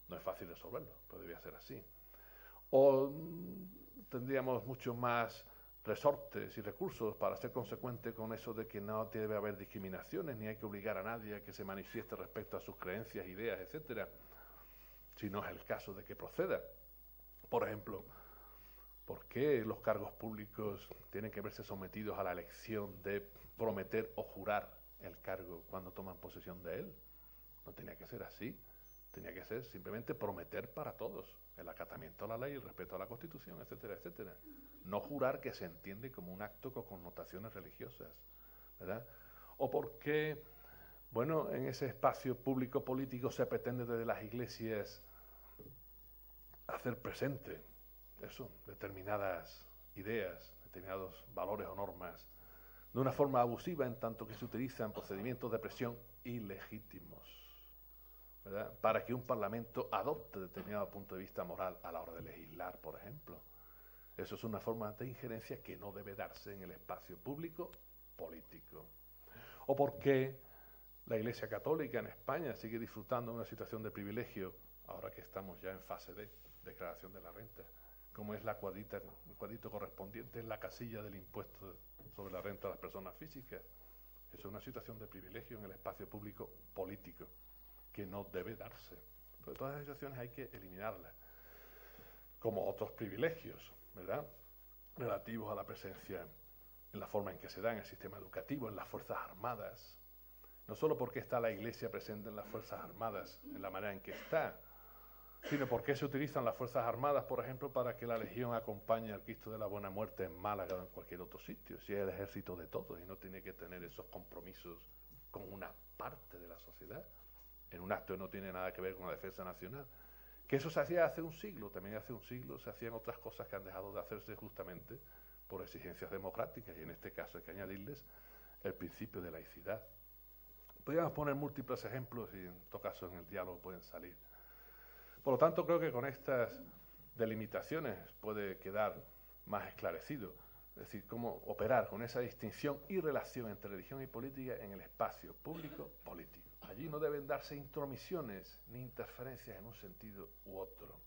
No es fácil resolverlo, pero debía ser así. O tendríamos mucho más resortes y recursos para ser consecuente con eso de que no debe haber discriminaciones, ni hay que obligar a nadie a que se manifieste respecto a sus creencias, ideas, etcétera, si no es el caso de que proceda. Por ejemplo, ¿por qué los cargos públicos tienen que verse sometidos a la elección de prometer o jurar el cargo cuando toman posesión de él? No tenía que ser así. Tenía que ser simplemente prometer para todos el acatamiento a la ley, el respeto a la Constitución, etcétera, etcétera. No jurar, que se entiende como un acto con connotaciones religiosas, ¿verdad? O por qué, bueno, en ese espacio público político se pretende desde las iglesias hacer presente eso, determinadas ideas, determinados valores o normas, de una forma abusiva en tanto que se utilizan procedimientos de presión ilegítimos, ¿verdad?, para que un parlamento adopte determinado punto de vista moral a la hora de legislar, por ejemplo. Eso es una forma de injerencia que no debe darse en el espacio público político. O porque la Iglesia Católica en España sigue disfrutando de una situación de privilegio, ahora que estamos ya en fase de declaración de la renta, como es el cuadrito correspondiente en la casilla del impuesto sobre la renta de las personas físicas. Eso es una situación de privilegio en el espacio público político, que no debe darse. Pero todas esas situaciones hay que eliminarlas, como otros privilegios, ¿verdad?, relativos a la presencia en la forma en que se da en el sistema educativo, en las Fuerzas Armadas. No solo porque está la Iglesia presente en las Fuerzas Armadas, en la manera en que está, sino porque se utilizan las Fuerzas Armadas, por ejemplo, para que la Legión acompañe al Cristo de la Buena Muerte en Málaga o en cualquier otro sitio, si es el ejército de todos y no tiene que tener esos compromisos con una parte de la sociedad, en un acto que no tiene nada que ver con la defensa nacional. Que eso se hacía hace un siglo, también hace un siglo se hacían otras cosas que han dejado de hacerse justamente por exigencias democráticas, y en este caso hay que añadirles el principio de laicidad. Podríamos poner múltiples ejemplos y en todo caso en el diálogo pueden salir. Por lo tanto, creo que con estas delimitaciones puede quedar más esclarecido, es decir, cómo operar con esa distinción y relación entre religión y política en el espacio público político. Allí no deben darse intromisiones ni interferencias en un sentido u otro.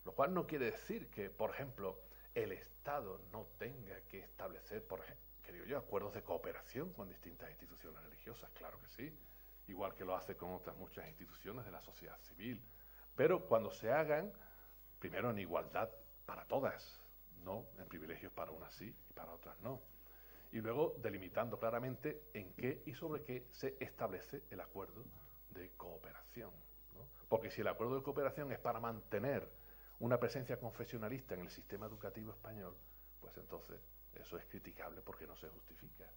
Lo cual no quiere decir que, por ejemplo, el Estado no tenga que establecer, por ejemplo, creo yo, acuerdos de cooperación con distintas instituciones religiosas, claro que sí, igual que lo hace con otras muchas instituciones de la sociedad civil, pero cuando se hagan, primero en igualdad para todas, no en privilegios para unas sí y para otras no. Y luego delimitando claramente en qué y sobre qué se establece el acuerdo de cooperación, ¿no? Porque si el acuerdo de cooperación es para mantener una presencia confesionalista en el sistema educativo español, pues entonces eso es criticable porque no se justifica.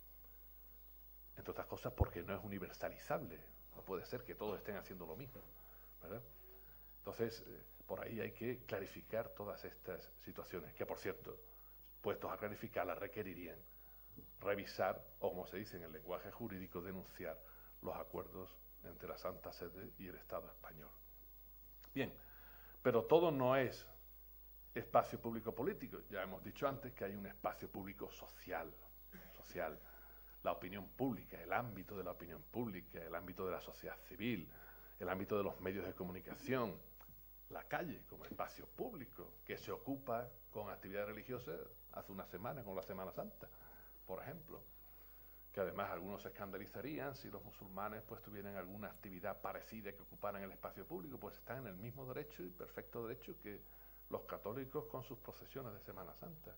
Entre otras cosas porque no es universalizable. No puede ser que todos estén haciendo lo mismo, ¿verdad? Entonces, por ahí hay que clarificar todas estas situaciones, que por cierto, puestos a clarificarlas, requerirían revisar, o como se dice en el lenguaje jurídico, denunciar los acuerdos entre la Santa Sede y el Estado español. Bien, pero todo no es espacio público político. Ya hemos dicho antes que hay un espacio público social, la opinión pública, el ámbito de la opinión pública, el ámbito de la sociedad civil, el ámbito de los medios de comunicación, la calle como espacio público que se ocupa con actividades religiosas hace una semana, con la Semana Santa, por ejemplo, que además algunos se escandalizarían si los musulmanes pues tuvieran alguna actividad parecida que ocuparan el espacio público, pues están en el mismo derecho y perfecto derecho que los católicos con sus procesiones de Semana Santa.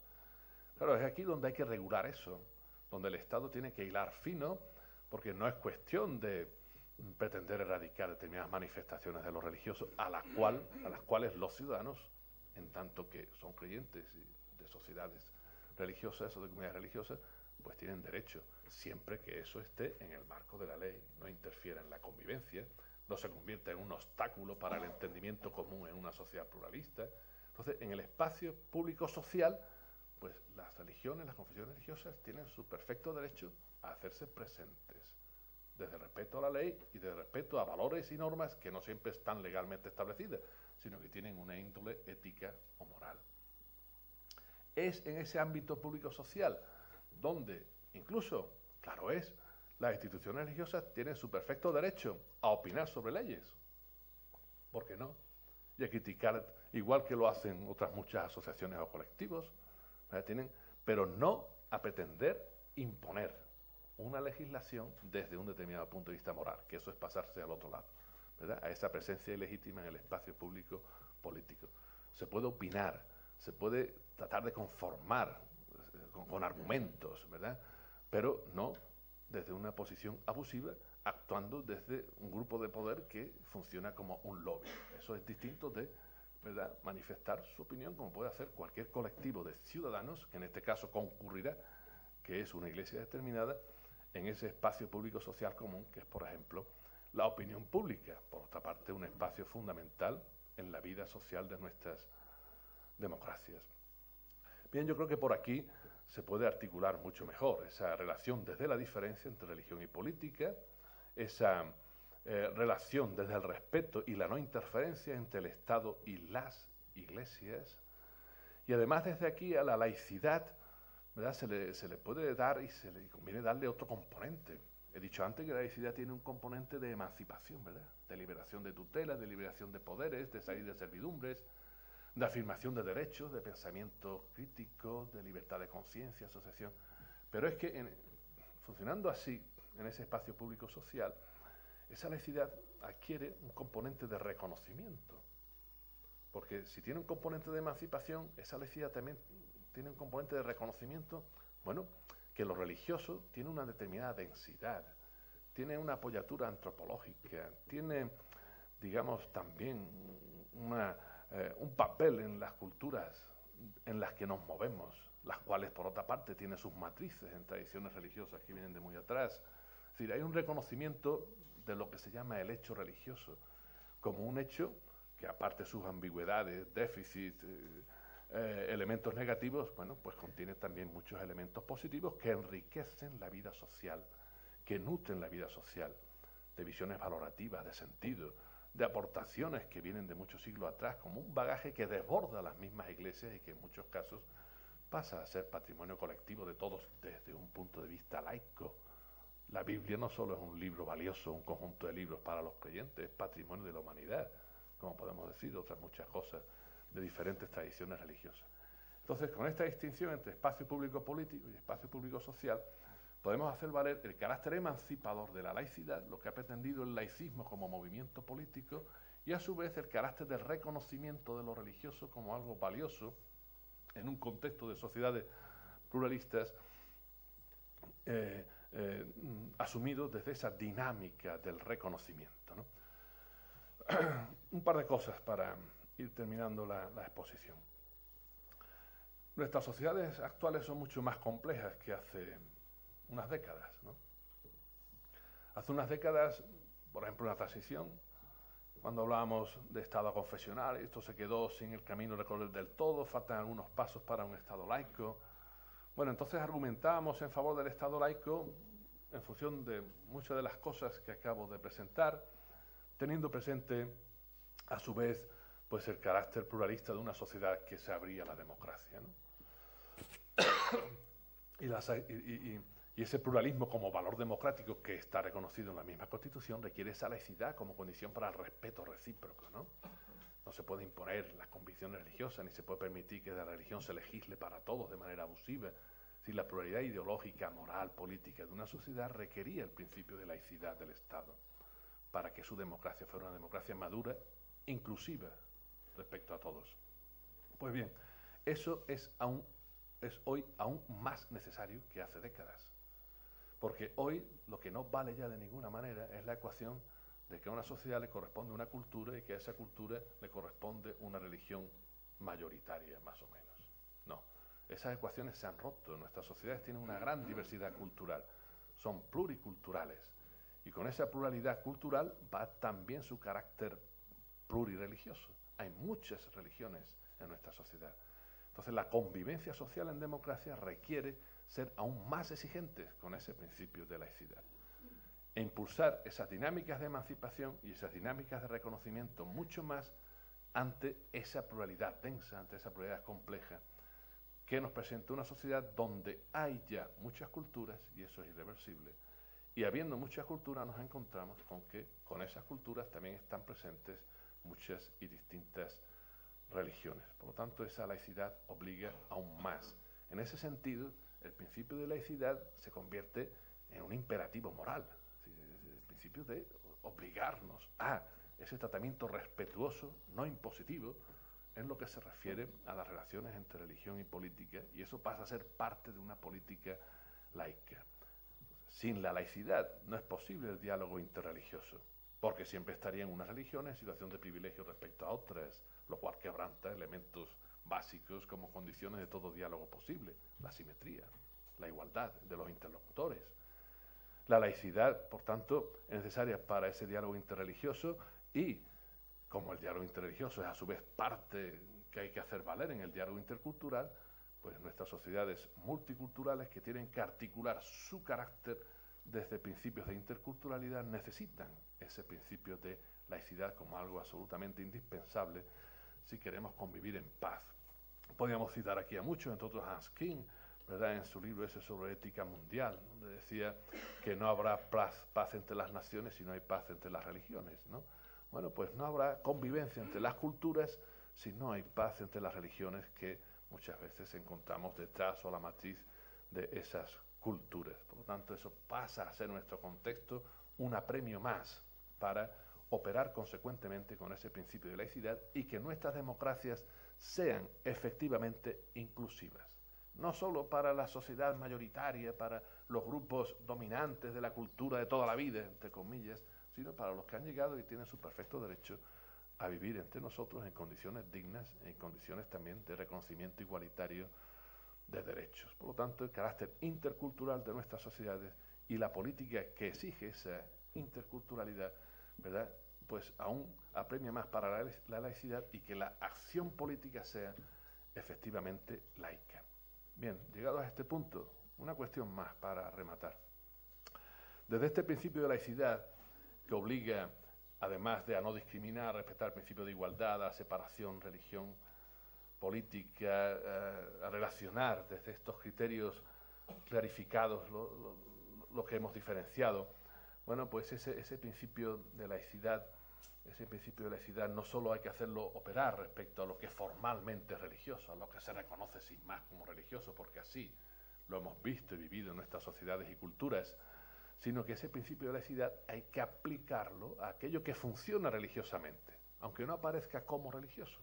Claro, es aquí donde hay que regular eso, donde el Estado tiene que hilar fino, porque no es cuestión de pretender erradicar determinadas manifestaciones de los religiosos a las cuales los ciudadanos, en tanto que son creyentes de sociedades religiosas o de comunidades religiosas, pues tienen derecho, siempre que eso esté en el marco de la ley, no interfiera en la convivencia, no se convierta en un obstáculo para el entendimiento común en una sociedad pluralista. Entonces, en el espacio público social, pues las religiones, las confesiones religiosas tienen su perfecto derecho a hacerse presentes, desde el respeto a la ley y desde el respeto a valores y normas que no siempre están legalmente establecidas, sino que tienen una índole ética o moral. Es en ese ámbito público-social donde incluso, claro es, las instituciones religiosas tienen su perfecto derecho a opinar sobre leyes. ¿Por qué no? Y a criticar, igual que lo hacen otras muchas asociaciones o colectivos, pero no a pretender imponer una legislación desde un determinado punto de vista moral, que eso es pasarse al otro lado, ¿verdad? A esa presencia ilegítima en el espacio público político. Se puede opinar, se puede tratar de conformar con argumentos, ¿verdad? Pero no desde una posición abusiva, actuando desde un grupo de poder que funciona como un lobby. Eso es distinto de, ¿verdad?, manifestar su opinión, como puede hacer cualquier colectivo de ciudadanos, que en este caso concurrirá, que es una iglesia determinada, en ese espacio público social común, que es, por ejemplo, la opinión pública. Por otra parte, un espacio fundamental en la vida social de nuestras democracias. Bien, yo creo que por aquí se puede articular mucho mejor esa relación desde la diferencia entre religión y política, esa relación desde el respeto y la no interferencia entre el Estado y las iglesias, y además desde aquí a la laicidad, ¿verdad?, se le puede dar y se le conviene darle otro componente. He dicho antes que la laicidad tiene un componente de emancipación, ¿verdad?, de liberación de tutelas, de liberación de poderes, de salir de servidumbres, de afirmación de derechos, de pensamiento crítico, de libertad de conciencia, asociación. Pero es que funcionando así, en ese espacio público social, esa laicidad adquiere un componente de reconocimiento. Porque si tiene un componente de emancipación, esa laicidad también tiene un componente de reconocimiento, bueno, que lo religioso tiene una determinada densidad, tiene una apoyatura antropológica, tiene, digamos, también un papel en las culturas en las que nos movemos, las cuales, por otra parte, tienen sus matrices en tradiciones religiosas que vienen de muy atrás. Es decir, hay un reconocimiento de lo que se llama el hecho religioso, como un hecho que, aparte de sus ambigüedades, déficits, elementos negativos, bueno, pues contiene también muchos elementos positivos que enriquecen la vida social, que nutren la vida social, de visiones valorativas, de sentido, de aportaciones que vienen de muchos siglos atrás, como un bagaje que desborda las mismas iglesias y que en muchos casos pasa a ser patrimonio colectivo de todos desde un punto de vista laico. La Biblia no solo es un libro valioso, un conjunto de libros para los creyentes, es patrimonio de la humanidad, como podemos decir otras muchas cosas de diferentes tradiciones religiosas. Entonces, con esta distinción entre espacio público político y espacio público social, podemos hacer valer el carácter emancipador de la laicidad, lo que ha pretendido el laicismo como movimiento político, y a su vez el carácter de reconocimiento de lo religioso como algo valioso en un contexto de sociedades pluralistas, asumido desde esa dinámica del reconocimiento, ¿no? Un par de cosas para ir terminando la exposición. Nuestras sociedades actuales son mucho más complejas que hace unas décadas, ¿no? Hace unas décadas, por ejemplo, en la transición, cuando hablábamos de Estado confesional, esto se quedó sin el camino recorrido del todo, faltan algunos pasos para un Estado laico. Bueno, entonces argumentábamos en favor del Estado laico en función de muchas de las cosas que acabo de presentar, teniendo presente, a su vez, pues el carácter pluralista de una sociedad que se abría a la democracia, ¿no? Y ese pluralismo como valor democrático que está reconocido en la misma Constitución requiere esa laicidad como condición para el respeto recíproco, ¿no? No se puede imponer las convicciones religiosas, ni se puede permitir que la religión se legisle para todos de manera abusiva. Si la pluralidad ideológica, moral, política de una sociedad requería el principio de laicidad del Estado para que su democracia fuera una democracia madura, inclusiva respecto a todos. Pues bien, eso es hoy aún más necesario que hace décadas. Porque hoy lo que no vale ya de ninguna manera es la ecuación de que a una sociedad le corresponde una cultura y que a esa cultura le corresponde una religión mayoritaria, más o menos. No, esas ecuaciones se han roto. Nuestras sociedades tienen una gran diversidad cultural, son pluriculturales. Y con esa pluralidad cultural va también su carácter plurirreligioso. Hay muchas religiones en nuestra sociedad. Entonces la convivencia social en democracia requiere ser aún más exigentes con ese principio de laicidad e impulsar esas dinámicas de emancipación y esas dinámicas de reconocimiento mucho más ante esa pluralidad densa, ante esa pluralidad compleja que nos presenta una sociedad donde hay ya muchas culturas, y eso es irreversible, y habiendo muchas culturas nos encontramos con que con esas culturas también están presentes muchas y distintas religiones. Por lo tanto, esa laicidad obliga aún más. En ese sentido, el principio de laicidad se convierte en un imperativo moral, el principio de obligarnos a ese tratamiento respetuoso, no impositivo, en lo que se refiere a las relaciones entre religión y política, y eso pasa a ser parte de una política laica. Sin la laicidad no es posible el diálogo interreligioso, porque siempre estarían unas religiones en situación de privilegio respecto a otras, lo cual quebranta elementos básicos como condiciones de todo diálogo posible, la simetría, la igualdad de los interlocutores. La laicidad, por tanto, es necesaria para ese diálogo interreligioso y, como el diálogo interreligioso es a su vez parte que hay que hacer valer en el diálogo intercultural, pues nuestras sociedades multiculturales que tienen que articular su carácter desde principios de interculturalidad necesitan ese principio de laicidad como algo absolutamente indispensable si queremos convivir en paz. Podríamos citar aquí a muchos, entre otros Hans King, ¿verdad?, en su libro ese sobre ética mundial, donde decía que no habrá paz entre las naciones si no hay paz entre las religiones, ¿no? Bueno, pues no habrá convivencia entre las culturas si no hay paz entre las religiones que muchas veces encontramos detrás o la matriz de esas culturas. Por lo tanto, eso pasa a ser nuestro contexto un apremio más para operar consecuentemente con ese principio de laicidad y que nuestras democracias sean efectivamente inclusivas. No solo para la sociedad mayoritaria, para los grupos dominantes de la cultura de toda la vida, entre comillas, sino para los que han llegado y tienen su perfecto derecho a vivir entre nosotros en condiciones dignas, en condiciones también de reconocimiento igualitario de derechos. Por lo tanto, el carácter intercultural de nuestras sociedades y la política que exige esa interculturalidad, ¿verdad?, pues aún apremia más para la laicidad y que la acción política sea efectivamente laica. Bien, llegados a este punto, una cuestión más para rematar. Desde este principio de laicidad, que obliga, además de a no discriminar, a respetar el principio de igualdad, a separación, religión, política, a relacionar desde estos criterios clarificados lo que hemos diferenciado, bueno, pues ese principio de laicidad, no solo hay que hacerlo operar respecto a lo que formalmente es religioso, a lo que se reconoce sin más como religioso, porque así lo hemos visto y vivido en nuestras sociedades y culturas, sino que ese principio de laicidad hay que aplicarlo a aquello que funciona religiosamente, aunque no aparezca como religioso.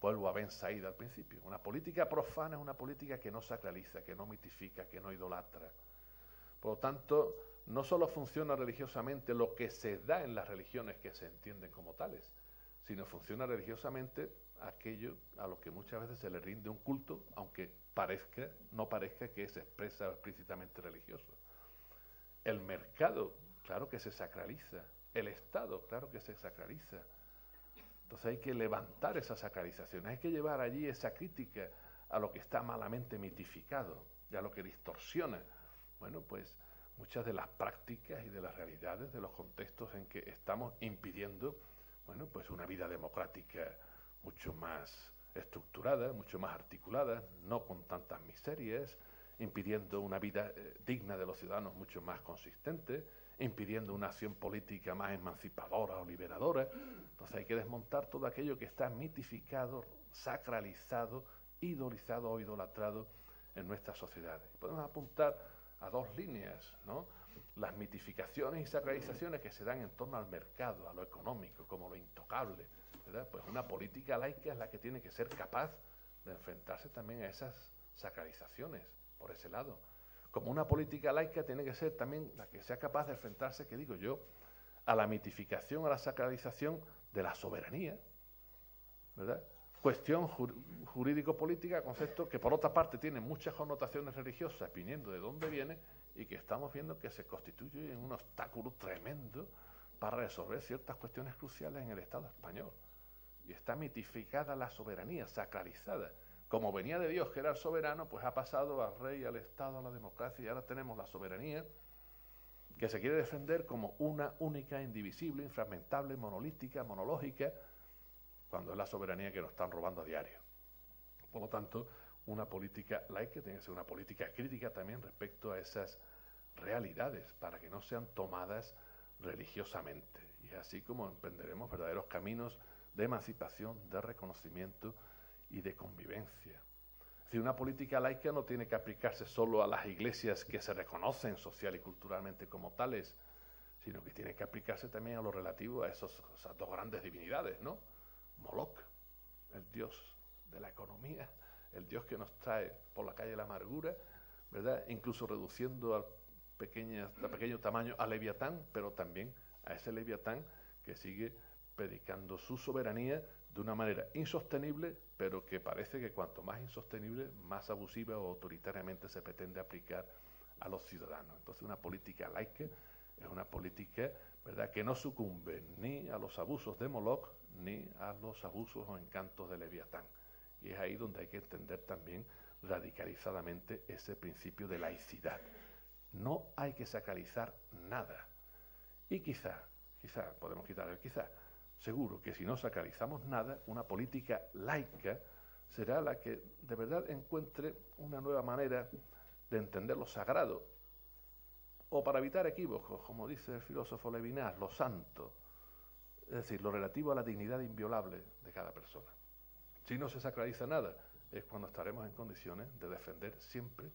Vuelvo a Ben Said al principio. Una política profana es una política que no sacraliza, que no mitifica, que no idolatra. Por lo tanto, no solo funciona religiosamente lo que se da en las religiones que se entienden como tales, sino funciona religiosamente aquello a lo que muchas veces se le rinde un culto, aunque no parezca que se expresa explícitamente religioso. El mercado, claro que se sacraliza. El Estado, claro que se sacraliza. Entonces hay que levantar esa sacralización, hay que llevar allí esa crítica a lo que está malamente mitificado y a lo que distorsiona, bueno, pues muchas de las prácticas y de las realidades de los contextos en que estamos impidiendo, bueno, pues una vida democrática mucho más estructurada, mucho más articulada, no con tantas miserias, impidiendo una vida digna de los ciudadanos mucho más consistente, impidiendo una acción política más emancipadora o liberadora. Entonces hay que desmontar todo aquello que está mitificado, sacralizado, idolizado o idolatrado en nuestras sociedades. Podemos apuntar a dos líneas, ¿no? Las mitificaciones y sacralizaciones que se dan en torno al mercado, a lo económico, como lo intocable, ¿verdad? Pues una política laica es la que tiene que ser capaz de enfrentarse también a esas sacralizaciones, por ese lado. como una política laica tiene que ser también la que sea capaz de enfrentarse, que digo yo, a la mitificación, a la sacralización de la soberanía, ¿verdad? Cuestión jurídico-política, concepto que por otra parte tiene muchas connotaciones religiosas, viniendo de dónde viene, y que estamos viendo que se constituye en un obstáculo tremendo para resolver ciertas cuestiones cruciales en el Estado español. Y está mitificada la soberanía, sacralizada. Como venía de Dios, que era el soberano, pues ha pasado al rey, al Estado, a la democracia, y ahora tenemos la soberanía que se quiere defender como una única, indivisible, infragmentable, monolítica, monológica, cuando es la soberanía que nos están robando a diario. Por lo tanto, una política laica tiene que ser una política crítica también respecto a esas realidades, para que no sean tomadas religiosamente. Y así como emprenderemos verdaderos caminos de emancipación, de reconocimiento y de convivencia. Es decir, una política laica no tiene que aplicarse solo a las iglesias que se reconocen social y culturalmente como tales, sino que tiene que aplicarse también a lo relativo a esas dos grandes divinidades, ¿no? Moloch, el dios de la economía, el dios que nos trae por la calle la amargura, ¿verdad? Incluso reduciendo a pequeño tamaño a Leviatán, pero también a ese Leviatán que sigue predicando su soberanía de una manera insostenible, pero que parece que cuanto más insostenible, más abusiva o autoritariamente se pretende aplicar a los ciudadanos. Entonces, una política laica es una política, ¿verdad?, que no sucumbe ni a los abusos de Moloch ni a los abusos o encantos de Leviatán. Y es ahí donde hay que entender también radicalizadamente ese principio de laicidad. No hay que sacralizar nada. Y quizá podemos quitar el quizá, seguro que si no sacralizamos nada, una política laica será la que de verdad encuentre una nueva manera de entender lo sagrado, o para evitar equívocos, como dice el filósofo Levinas, lo santo, es decir, lo relativo a la dignidad inviolable de cada persona. Si no se sacraliza nada, es cuando estaremos en condiciones de defender siempre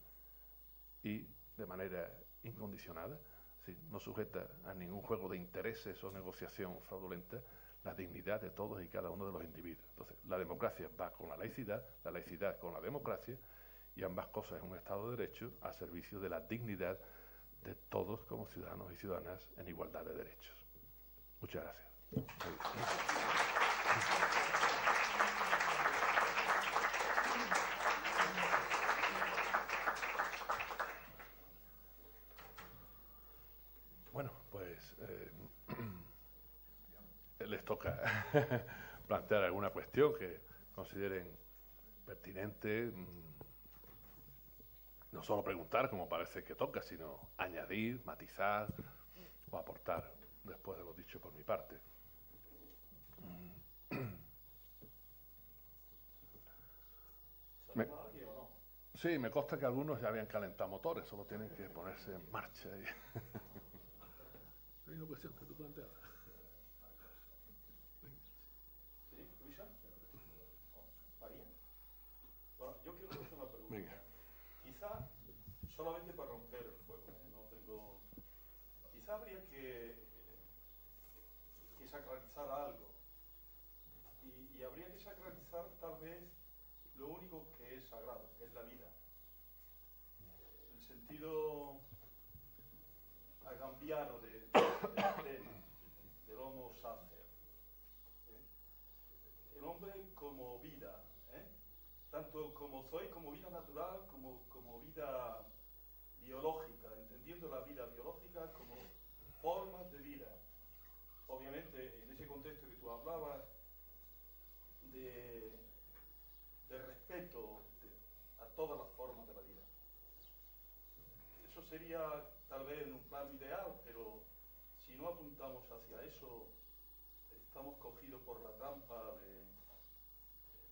y de manera incondicionada, es decir, no sujeta a ningún juego de intereses o negociación fraudulenta, la dignidad de todos y cada uno de los individuos. Entonces, la democracia va con la laicidad con la democracia, y ambas cosas en un Estado de Derecho a servicio de la dignidad de todos como ciudadanos y ciudadanas en igualdad de derechos. Muchas gracias. Bueno, pues les toca plantear alguna cuestión que consideren pertinente, no solo preguntar, como parece que toca, sino añadir, matizar o aportar después de lo dicho por mi parte. Sí, me consta que algunos ya habían calentado motores, solo tienen que ponerse en marcha. Hay una cuestión que tú planteabas. ¿Sí, Luisa? ¿María? Bueno, yo quiero hacer una pregunta. Venga. Quizá, solamente para romper el fuego, no tengo... Quizá habría que sacralizar algo. Y habría que sacralizar tal vez lo único que es sagrado, que es la vida. El sentido agambiano del Homo sacer. El hombre como vida, tanto como soy, como vida natural, como vida biológica, entendiendo la vida biológica como formas de vida. Obviamente, en ese contexto que tú hablabas, de respeto a todas las formas de la vida. Eso sería tal vez en un plano ideal, pero si no apuntamos hacia eso, estamos cogidos por la trampa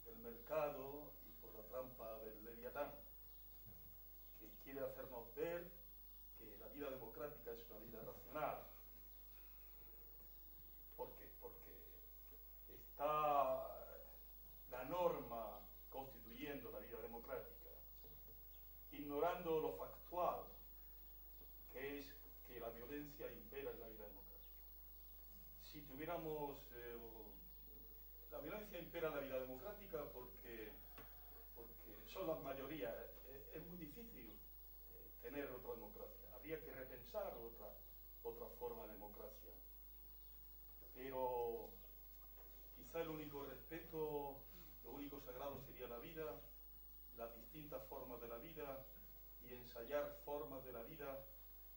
del mercado y por la trampa del Leviatán, que quiere hacernos ver que la vida democrática es una vida racional. ¿Por qué? Porque está la norma constituyendo la vida democrática, ignorando lo factual, que es que la violencia impera en la vida democrática. Si tuviéramos... la violencia impera en la vida democrática porque son las mayorías. Es muy difícil tener otra democracia. Habría que repensar otra forma de democracia. Pero quizá el único respeto, lo único sagrado sería la vida, las distintas formas de la vida y ensayar formas de la vida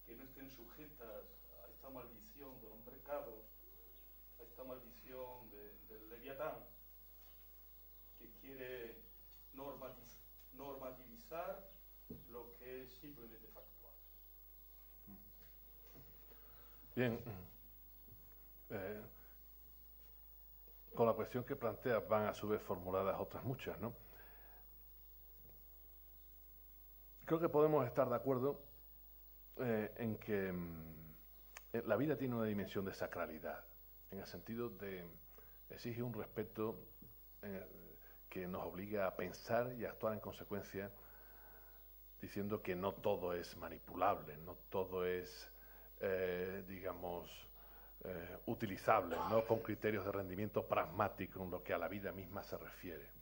que no estén sujetas a esta maldición de los mercados, a esta maldición del leviatán, que quiere normativizar lo que es simplemente factual. Bien, con la cuestión que planteas van a su vez formuladas otras muchas, ¿no? Creo que podemos estar de acuerdo en que la vida tiene una dimensión de sacralidad, en el sentido de exige un respeto que nos obliga a pensar y a actuar en consecuencia, diciendo que no todo es manipulable, no todo es, digamos, utilizable, ¿no?, con criterios de rendimiento pragmático en lo que a la vida misma se refiere.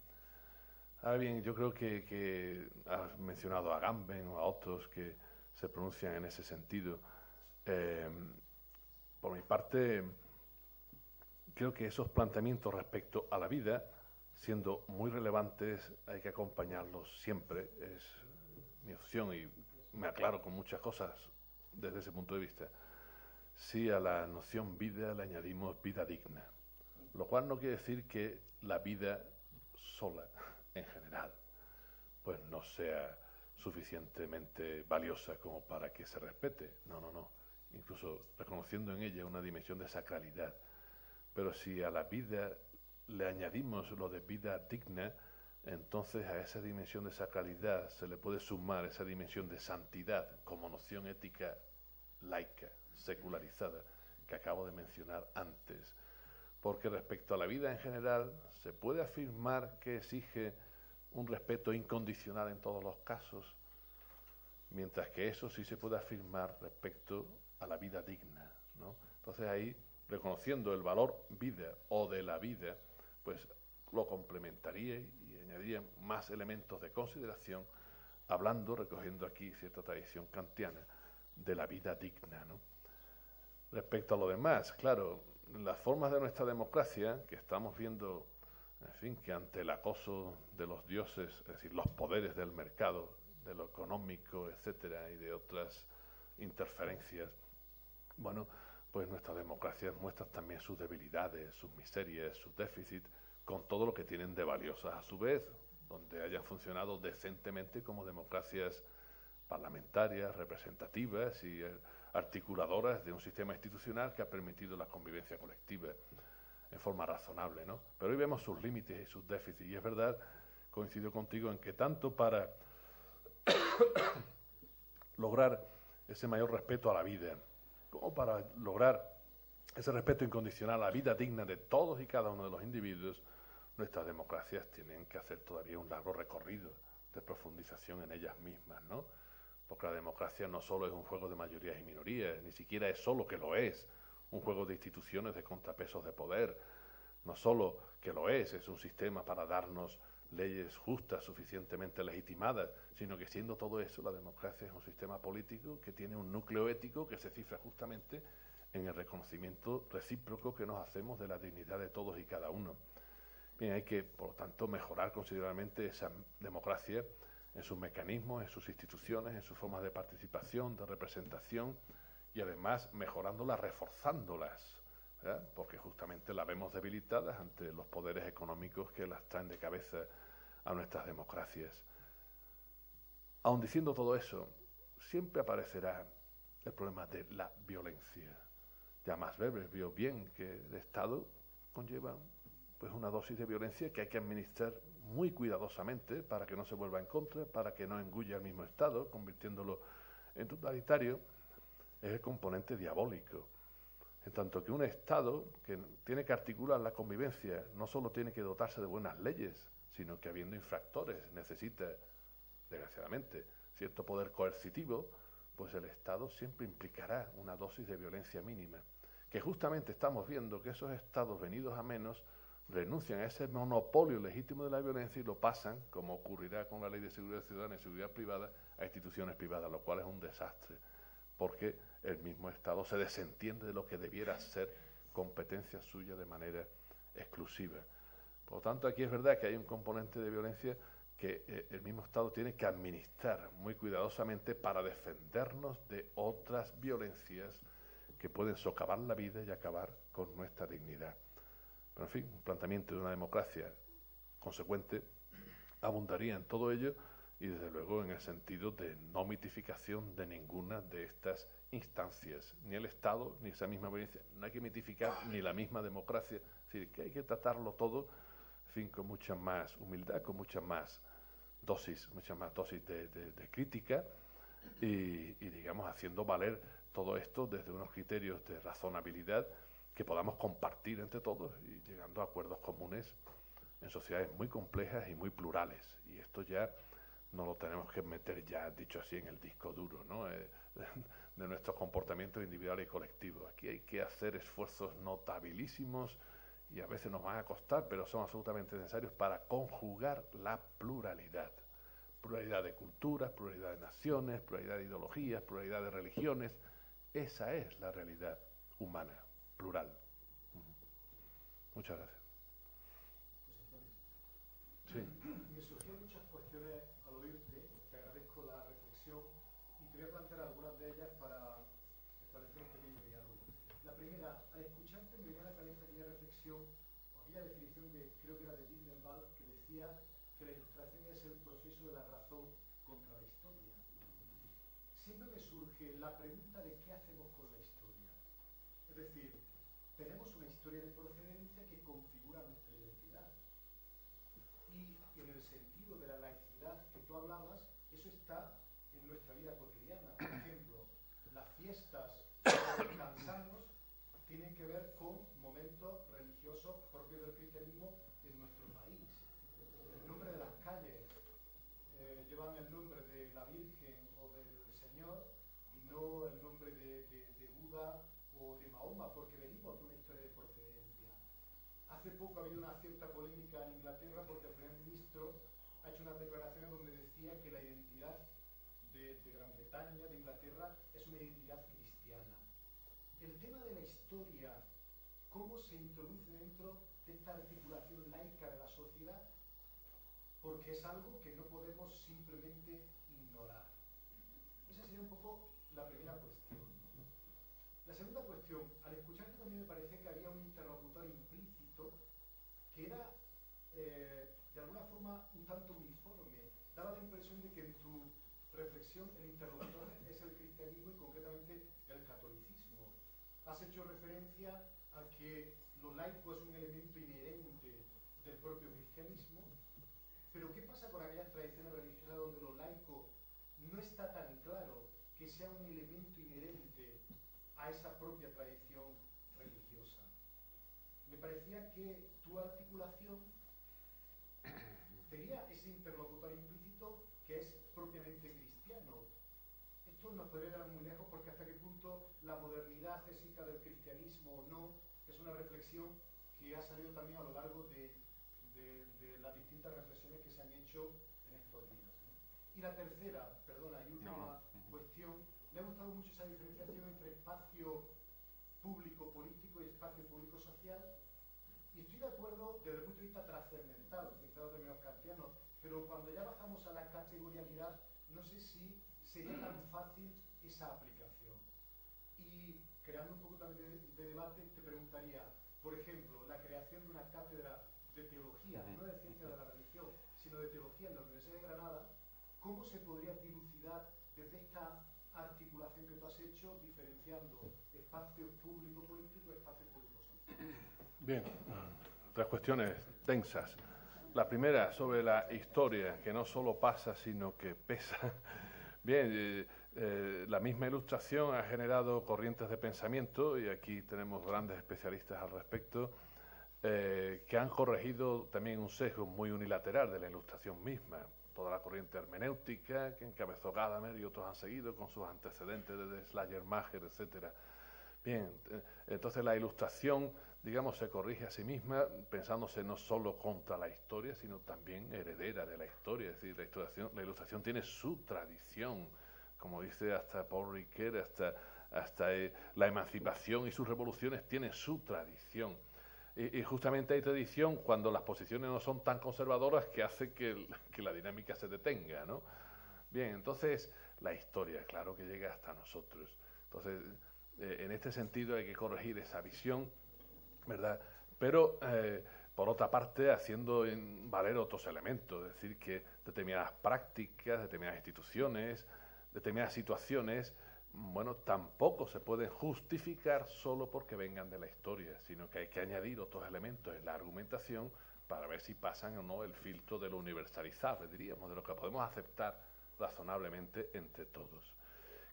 Ahora bien, yo creo que has mencionado a Agamben o a otros que se pronuncian en ese sentido. Por mi parte, creo que esos planteamientos respecto a la vida, siendo muy relevantes, hay que acompañarlos siempre. Es mi opción y me aclaro con muchas cosas desde ese punto de vista. Sí, a la noción vida le añadimos vida digna, lo cual no quiere decir que la vida sola, en general, pues no sea suficientemente valiosa como para que se respete. No, no, no. Incluso reconociendo en ella una dimensión de sacralidad. Pero si a la vida le añadimos lo de vida digna, entonces a esa dimensión de sacralidad se le puede sumar esa dimensión de santidad como noción ética laica, secularizada, que acabo de mencionar antes. Porque respecto a la vida en general, se puede afirmar que exige un respeto incondicional en todos los casos, mientras que eso sí se puede afirmar respecto a la vida digna, ¿no? Entonces ahí, reconociendo el valor vida o de la vida, pues lo complementaría y añadiría más elementos de consideración, hablando, recogiendo aquí cierta tradición kantiana, de la vida digna, ¿no? Respecto a lo demás, claro, las formas de nuestra democracia, que estamos viendo, en fin, que ante el acoso de los dioses, es decir, los poderes del mercado, de lo económico, etcétera, y de otras interferencias, bueno, pues nuestras democracias muestran también sus debilidades, sus miserias, sus déficits, con todo lo que tienen de valiosas a su vez, donde hayan funcionado decentemente como democracias parlamentarias, representativas y articuladoras de un sistema institucional que ha permitido la convivencia colectiva en forma razonable, ¿no? Pero hoy vemos sus límites y sus déficits, y es verdad, coincido contigo en que tanto para lograr ese mayor respeto a la vida, como para lograr ese respeto incondicional a la vida digna de todos y cada uno de los individuos, nuestras democracias tienen que hacer todavía un largo recorrido de profundización en ellas mismas, ¿no? Porque la democracia no solo es un juego de mayorías y minorías, ni siquiera es solo que lo es, un juego de instituciones de contrapesos de poder, no solo que lo es un sistema para darnos leyes justas, suficientemente legitimadas, sino que siendo todo eso, la democracia es un sistema político que tiene un núcleo ético que se cifra justamente en el reconocimiento recíproco que nos hacemos de la dignidad de todos y cada uno. Bien, hay que, por lo tanto, mejorar considerablemente esa democracia en sus mecanismos, en sus instituciones, en sus formas de participación, de representación, y además mejorándolas, reforzándolas, ¿verdad? Porque justamente las vemos debilitadas ante los poderes económicos que las traen de cabeza a nuestras democracias. Aun diciendo todo eso, siempre aparecerá el problema de la violencia. Ya Max Weber vio bien que el Estado conlleva pues una dosis de violencia que hay que administrar muy cuidadosamente para que no se vuelva en contra, para que no engulle al mismo Estado, convirtiéndolo en totalitario. Es el componente diabólico. En tanto que un Estado que tiene que articular la convivencia no solo tiene que dotarse de buenas leyes, sino que habiendo infractores necesita, desgraciadamente, cierto poder coercitivo, pues el Estado siempre implicará una dosis de violencia mínima. Que justamente estamos viendo que esos Estados venidos a menos renuncian a ese monopolio legítimo de la violencia y lo pasan, como ocurrirá con la Ley de Seguridad Ciudadana y Seguridad Privada, a instituciones privadas, lo cual es un desastre, porque el mismo Estado se desentiende de lo que debiera ser competencia suya de manera exclusiva. Por lo tanto, aquí es verdad que hay un componente de violencia que el mismo Estado tiene que administrar muy cuidadosamente para defendernos de otras violencias que pueden socavar la vida y acabar con nuestra dignidad. Pero, en fin, un planteamiento de una democracia consecuente abundaría en todo ello y, desde luego, en el sentido de no mitificación de ninguna de estas instancias, ni el Estado, ni esa misma violencia. No hay que mitificar ni la misma democracia, es decir, que hay que tratarlo todo, en fin, con mucha más humildad, con mucha más dosis de crítica y, digamos, haciendo valer todo esto desde unos criterios de razonabilidad que podamos compartir entre todos y llegando a acuerdos comunes en sociedades muy complejas y muy plurales. Y esto ya no lo tenemos que meter ya, dicho así, en el disco duro, ¿no? De nuestros comportamientos individuales y colectivos. Aquí hay que hacer esfuerzos notabilísimos y a veces nos van a costar, pero son absolutamente necesarios para conjugar la pluralidad. Pluralidad de culturas, pluralidad de naciones, pluralidad de ideologías, pluralidad de religiones. Esa es la realidad humana, plural. Muchas gracias. Sí. Me surgieron muchas cuestiones al oírte, te agradezco la reflexión y te voy a plantear algunas de ellas para establecer un pequeño diálogo. La primera, al escucharte me viene a la cabeza aquella reflexión, o aquella definición de, creo que era de Lindenwald, que decía que la ilustración es el proceso de la razón contra la historia. Siempre me surge la pregunta de qué hacemos con la historia. Es decir, tenemos una historia de procedencia que configura nuestra identidad. Y en el sentido de la laicidad que tú hablabas, eso está en nuestra vida cotidiana. Por ejemplo, las fiestas que descansamos tienen que ver con momentos religiosos propios del cristianismo en nuestro país. El nombre de las calles llevan el nombre de la Virgen o del Señor y no el nombre de Buda o de Mahoma, porque venimos de una historia de procedencia. Hace poco ha habido una cierta polémica en Inglaterra porque el primer ministro ha hecho unas declaraciones donde decía que la identidad de Gran Bretaña, de Inglaterra, es una identidad cristiana. El tema de la historia, ¿cómo se introduce dentro de esta articulación laica de la sociedad? Porque es algo que no podemos simplemente ignorar. Esa sería un poco la primera cuestión. La segunda cuestión, al escucharte también me parecía que había un interlocutor implícito que era, de alguna forma, un tanto uniforme. Daba la impresión de que en tu reflexión el interlocutor es el cristianismo y concretamente el catolicismo. Has hecho referencia a que lo laico es un elemento inherente del propio cristianismo, pero ¿qué pasa con aquellas tradiciones religiosas donde lo laico no está tan claro que sea un elemento inherente a esa propia tradición religiosa? Me parecía que tu articulación tenía ese interlocutor implícito que es propiamente cristiano. Esto nos podría llevar muy lejos porque hasta qué punto la modernidad es hija del cristianismo o no, es una reflexión que ha salido también a lo largo de las distintas reflexiones que se han hecho en estos días, ¿no? Y la tercera, perdona, y última cuestión, me ha gustado mucho esa diferenciación entre espacio público-político y espacio público-social, y estoy de acuerdo desde el punto de vista trascendental, utilizando términos kantianos, pero cuando ya bajamos a la categorialidad, no sé si sería tan fácil esa aplicación. Y creando un poco también de debate, te preguntaría, por ejemplo, la creación de una cátedra de teología, no de ciencia de la religión, sino de teología en la Universidad de Granada, ¿cómo se podría dilucidar desde esta articulación que tú has hecho, diferenciando espacio público-político y espacio público-social? Bien, tres cuestiones densas. La primera, sobre la historia, que no solo pasa, sino que pesa. Bien, la misma ilustración ha generado corrientes de pensamiento, y aquí tenemos grandes especialistas al respecto, que han corregido también un sesgo muy unilateral de la ilustración misma. Toda la corriente hermenéutica que encabezó Gadamer y otros han seguido con sus antecedentes desde Schleiermacher, etc. Bien, entonces la Ilustración, digamos, se corrige a sí misma pensándose no solo contra la historia, sino también heredera de la historia. Es decir, la Ilustración tiene su tradición, como dice hasta Paul Ricoeur, hasta la emancipación y sus revoluciones tienen su tradición. Y justamente hay tradición cuando las posiciones no son tan conservadoras que hace que la dinámica se detenga, ¿no? Bien, entonces la historia, claro que llega hasta nosotros. Entonces, en este sentido hay que corregir esa visión, ¿verdad? Pero, por otra parte, haciendo valer otros elementos, es decir, que determinadas prácticas, determinadas instituciones, determinadas situaciones, bueno, tampoco se pueden justificar solo porque vengan de la historia, sino que hay que añadir otros elementos en la argumentación para ver si pasan o no el filtro de lo universalizable, diríamos, de lo que podemos aceptar razonablemente entre todos.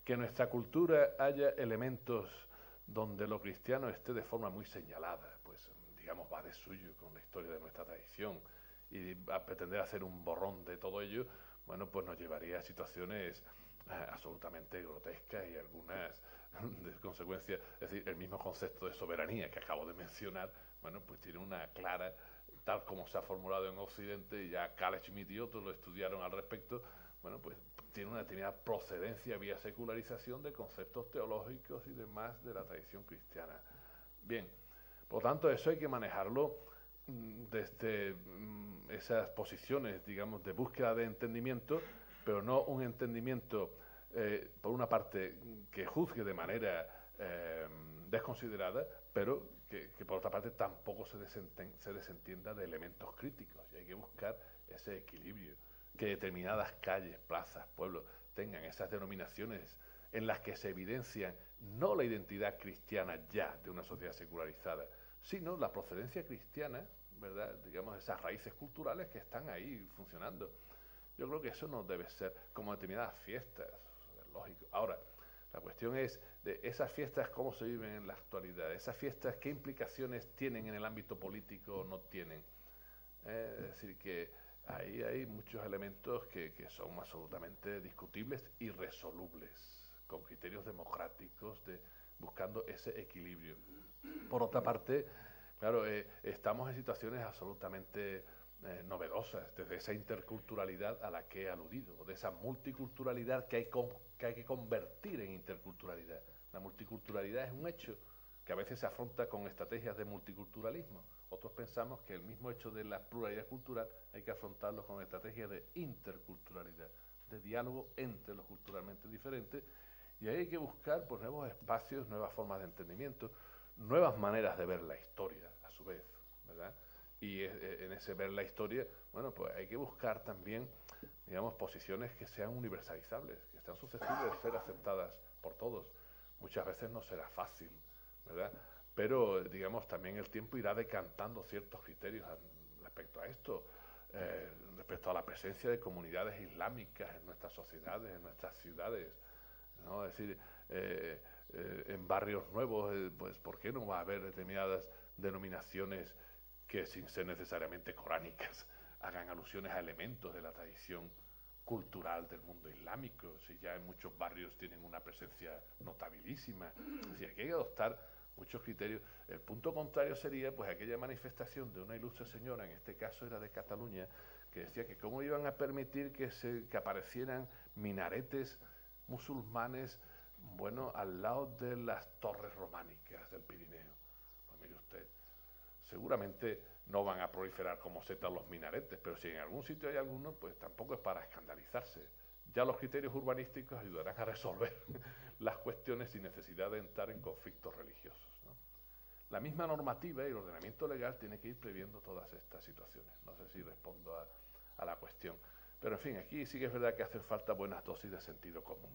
Que en nuestra cultura haya elementos donde lo cristiano esté de forma muy señalada, pues digamos va de suyo con la historia de nuestra tradición, y a pretender hacer un borrón de todo ello, bueno, pues nos llevaría a situaciones absolutamente grotescas y algunas de consecuencia, es decir, el mismo concepto de soberanía que acabo de mencionar, bueno, pues tiene una clara, tal como se ha formulado en Occidente, y ya Carl Schmitt y otros lo estudiaron al respecto, bueno, pues tiene una determinada procedencia vía secularización de conceptos teológicos y demás de la tradición cristiana. Bien, por lo tanto, eso hay que manejarlo desde esas posiciones, digamos, de búsqueda de entendimiento, pero no un entendimiento, por una parte, que juzgue de manera desconsiderada, pero que por otra parte tampoco se desentienda de elementos críticos. Y hay que buscar ese equilibrio, que determinadas calles, plazas, pueblos tengan esas denominaciones en las que se evidencian no la identidad cristiana ya de una sociedad secularizada, sino la procedencia cristiana, ¿verdad? Digamos, esas raíces culturales que están ahí funcionando. Yo creo que eso no debe ser como determinadas fiestas, es lógico. Ahora, la cuestión es de esas fiestas, cómo se viven en la actualidad, esas fiestas, qué implicaciones tienen en el ámbito político o no tienen. Es decir, que ahí hay muchos elementos que son absolutamente discutibles y resolubles, con criterios democráticos, buscando ese equilibrio. Por otra parte, claro, estamos en situaciones absolutamente novedosas, desde esa interculturalidad a la que he aludido, o de esa multiculturalidad que hay que convertir en interculturalidad. La multiculturalidad es un hecho que a veces se afronta con estrategias de multiculturalismo. Otros pensamos que el mismo hecho de la pluralidad cultural hay que afrontarlo con estrategias de interculturalidad, de diálogo entre los culturalmente diferentes, y ahí hay que buscar pues, nuevos espacios, nuevas formas de entendimiento, nuevas maneras de ver la historia, a su vez, ¿verdad? Y en ese ver la historia, bueno, pues hay que buscar también, digamos, posiciones que sean universalizables, que sean susceptibles de ser aceptadas por todos. Muchas veces no será fácil, ¿verdad? Pero, digamos, también el tiempo irá decantando ciertos criterios respecto a esto, respecto a la presencia de comunidades islámicas en nuestras sociedades, en nuestras ciudades, ¿no? Es decir, en barrios nuevos, pues, ¿por qué no va a haber determinadas denominaciones que, sin ser necesariamente coránicas, hagan alusiones a elementos de la tradición cultural del mundo islámico? Si ya en muchos barrios tienen una presencia notabilísima. Si hay que adoptar muchos criterios. El punto contrario sería pues aquella manifestación de una ilustre señora, en este caso era de Cataluña, que decía que cómo iban a permitir que aparecieran minaretes musulmanes, bueno, al lado de las torres románicas del Pirineo. Pues mire usted, seguramente no van a proliferar como setas los minaretes, pero si en algún sitio hay alguno, pues tampoco es para escandalizarse. Ya los criterios urbanísticos ayudarán a resolver las cuestiones sin necesidad de entrar en conflictos religiosos, ¿no? La misma normativa y el ordenamiento legal tiene que ir previendo todas estas situaciones. No sé si respondo a la cuestión. Pero en fin, aquí sí que es verdad que hacen falta buenas dosis de sentido común.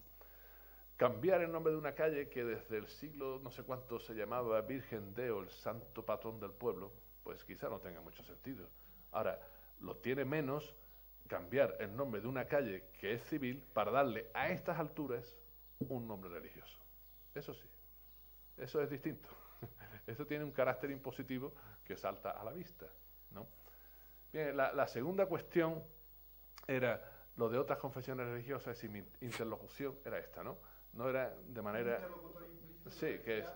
Cambiar el nombre de una calle que desde el siglo no sé cuánto se llamaba Virgen de o el santo patrón del pueblo, pues quizá no tenga mucho sentido. Ahora, lo tiene menos cambiar el nombre de una calle que es civil para darle a estas alturas un nombre religioso. Eso sí, eso es distinto. Eso tiene un carácter impositivo que salta a la vista, ¿no? Bien, la segunda cuestión era lo de otras confesiones religiosas y mi interlocución era esta, ¿no? No era de manera... Sí, que es...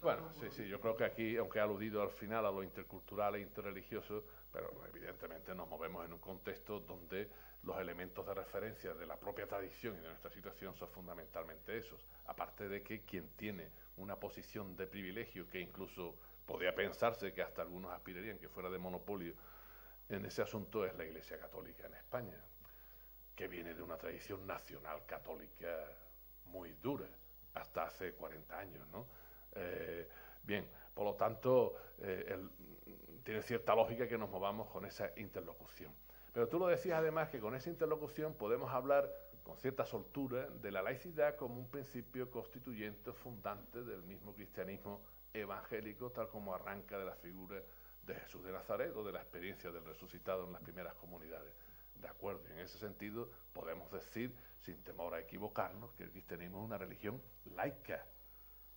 Bueno, sí, yo creo que aquí, aunque ha aludido al final a lo intercultural e interreligioso, pero evidentemente nos movemos en un contexto donde los elementos de referencia de la propia tradición y de nuestra situación son fundamentalmente esos. Aparte de que quien tiene una posición de privilegio, que incluso podría pensarse que hasta algunos aspirarían que fuera de monopolio en ese asunto, es la Iglesia Católica en España, que viene de una tradición nacional católica muy dura, hasta hace 40 años, ¿no? Bien, por lo tanto, tiene cierta lógica que nos movamos con esa interlocución. Pero tú lo decías además que con esa interlocución podemos hablar con cierta soltura de la laicidad como un principio constituyente fundante del mismo cristianismo evangélico, tal como arranca de la figura de Jesús de Nazaret o de la experiencia del resucitado en las primeras comunidades. De acuerdo, y en ese sentido podemos decir, sin temor a equivocarnos, que el cristianismo es una religión laica,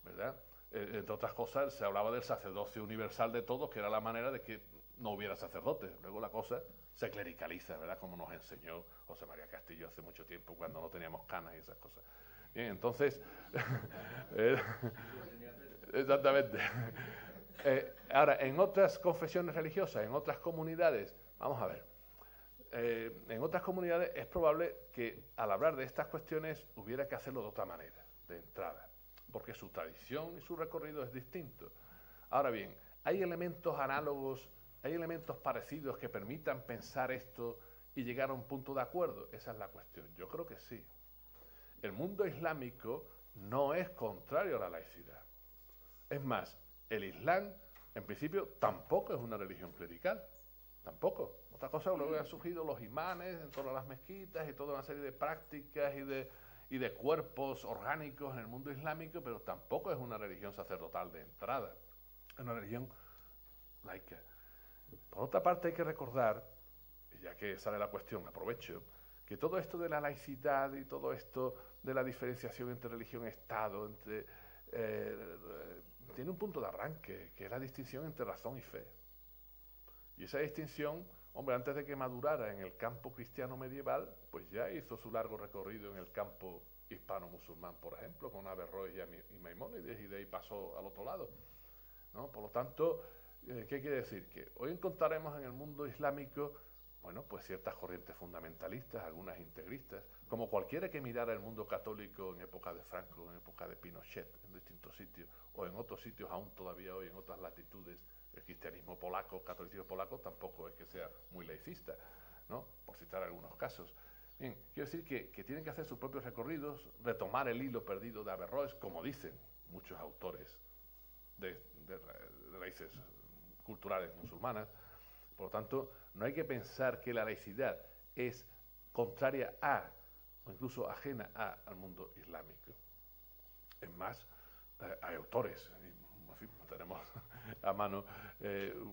¿verdad? Entre otras cosas, se hablaba del sacerdocio universal de todos, que era la manera de que no hubiera sacerdotes. Luego la cosa se clericaliza, ¿verdad? Como nos enseñó José María Castillo hace mucho tiempo, cuando no teníamos canas y esas cosas. Bien, entonces... exactamente. Ahora, en otras confesiones religiosas, en otras comunidades, vamos a ver, en otras comunidades es probable que al hablar de estas cuestiones hubiera que hacerlo de otra manera, de entrada, porque su tradición y su recorrido es distinto. Ahora bien, ¿hay elementos análogos, hay elementos parecidos que permitan pensar esto y llegar a un punto de acuerdo? Esa es la cuestión. Yo creo que sí. El mundo islámico no es contrario a la laicidad. Es más, el Islam, en principio, tampoco es una religión clerical. Tampoco. Otra cosa, luego han surgido los imanes en todas las mezquitas y toda una serie de prácticas y de cuerpos orgánicos en el mundo islámico, pero tampoco es una religión sacerdotal de entrada. Es una religión laica. Por otra parte, hay que recordar, ya que sale la cuestión, aprovecho, que todo esto de la laicidad y todo esto de la diferenciación entre religión y Estado, tiene un punto de arranque, que es la distinción entre razón y fe. Y esa distinción, hombre, antes de que madurara en el campo cristiano medieval, pues ya hizo su largo recorrido en el campo hispano-musulmán, por ejemplo, con Averroes y Maimónides, y de ahí pasó al otro lado, ¿no? Por lo tanto, ¿qué quiere decir? Que hoy encontraremos en el mundo islámico, bueno, pues ciertas corrientes fundamentalistas, algunas integristas, como cualquiera que mirara el mundo católico en época de Franco, en época de Pinochet, en distintos sitios, o en otros sitios aún todavía hoy, en otras latitudes. El cristianismo polaco, el catolicismo polaco, tampoco es que sea muy laicista, ¿no? Por citar algunos casos. Bien, quiero decir que tienen que hacer sus propios recorridos, retomar el hilo perdido de Averroes, como dicen muchos autores de raíces culturales musulmanas. Por lo tanto, no hay que pensar que la laicidad es contraria a, o incluso ajena al mundo islámico. Es más, hay autores, en fin, tenemos a mano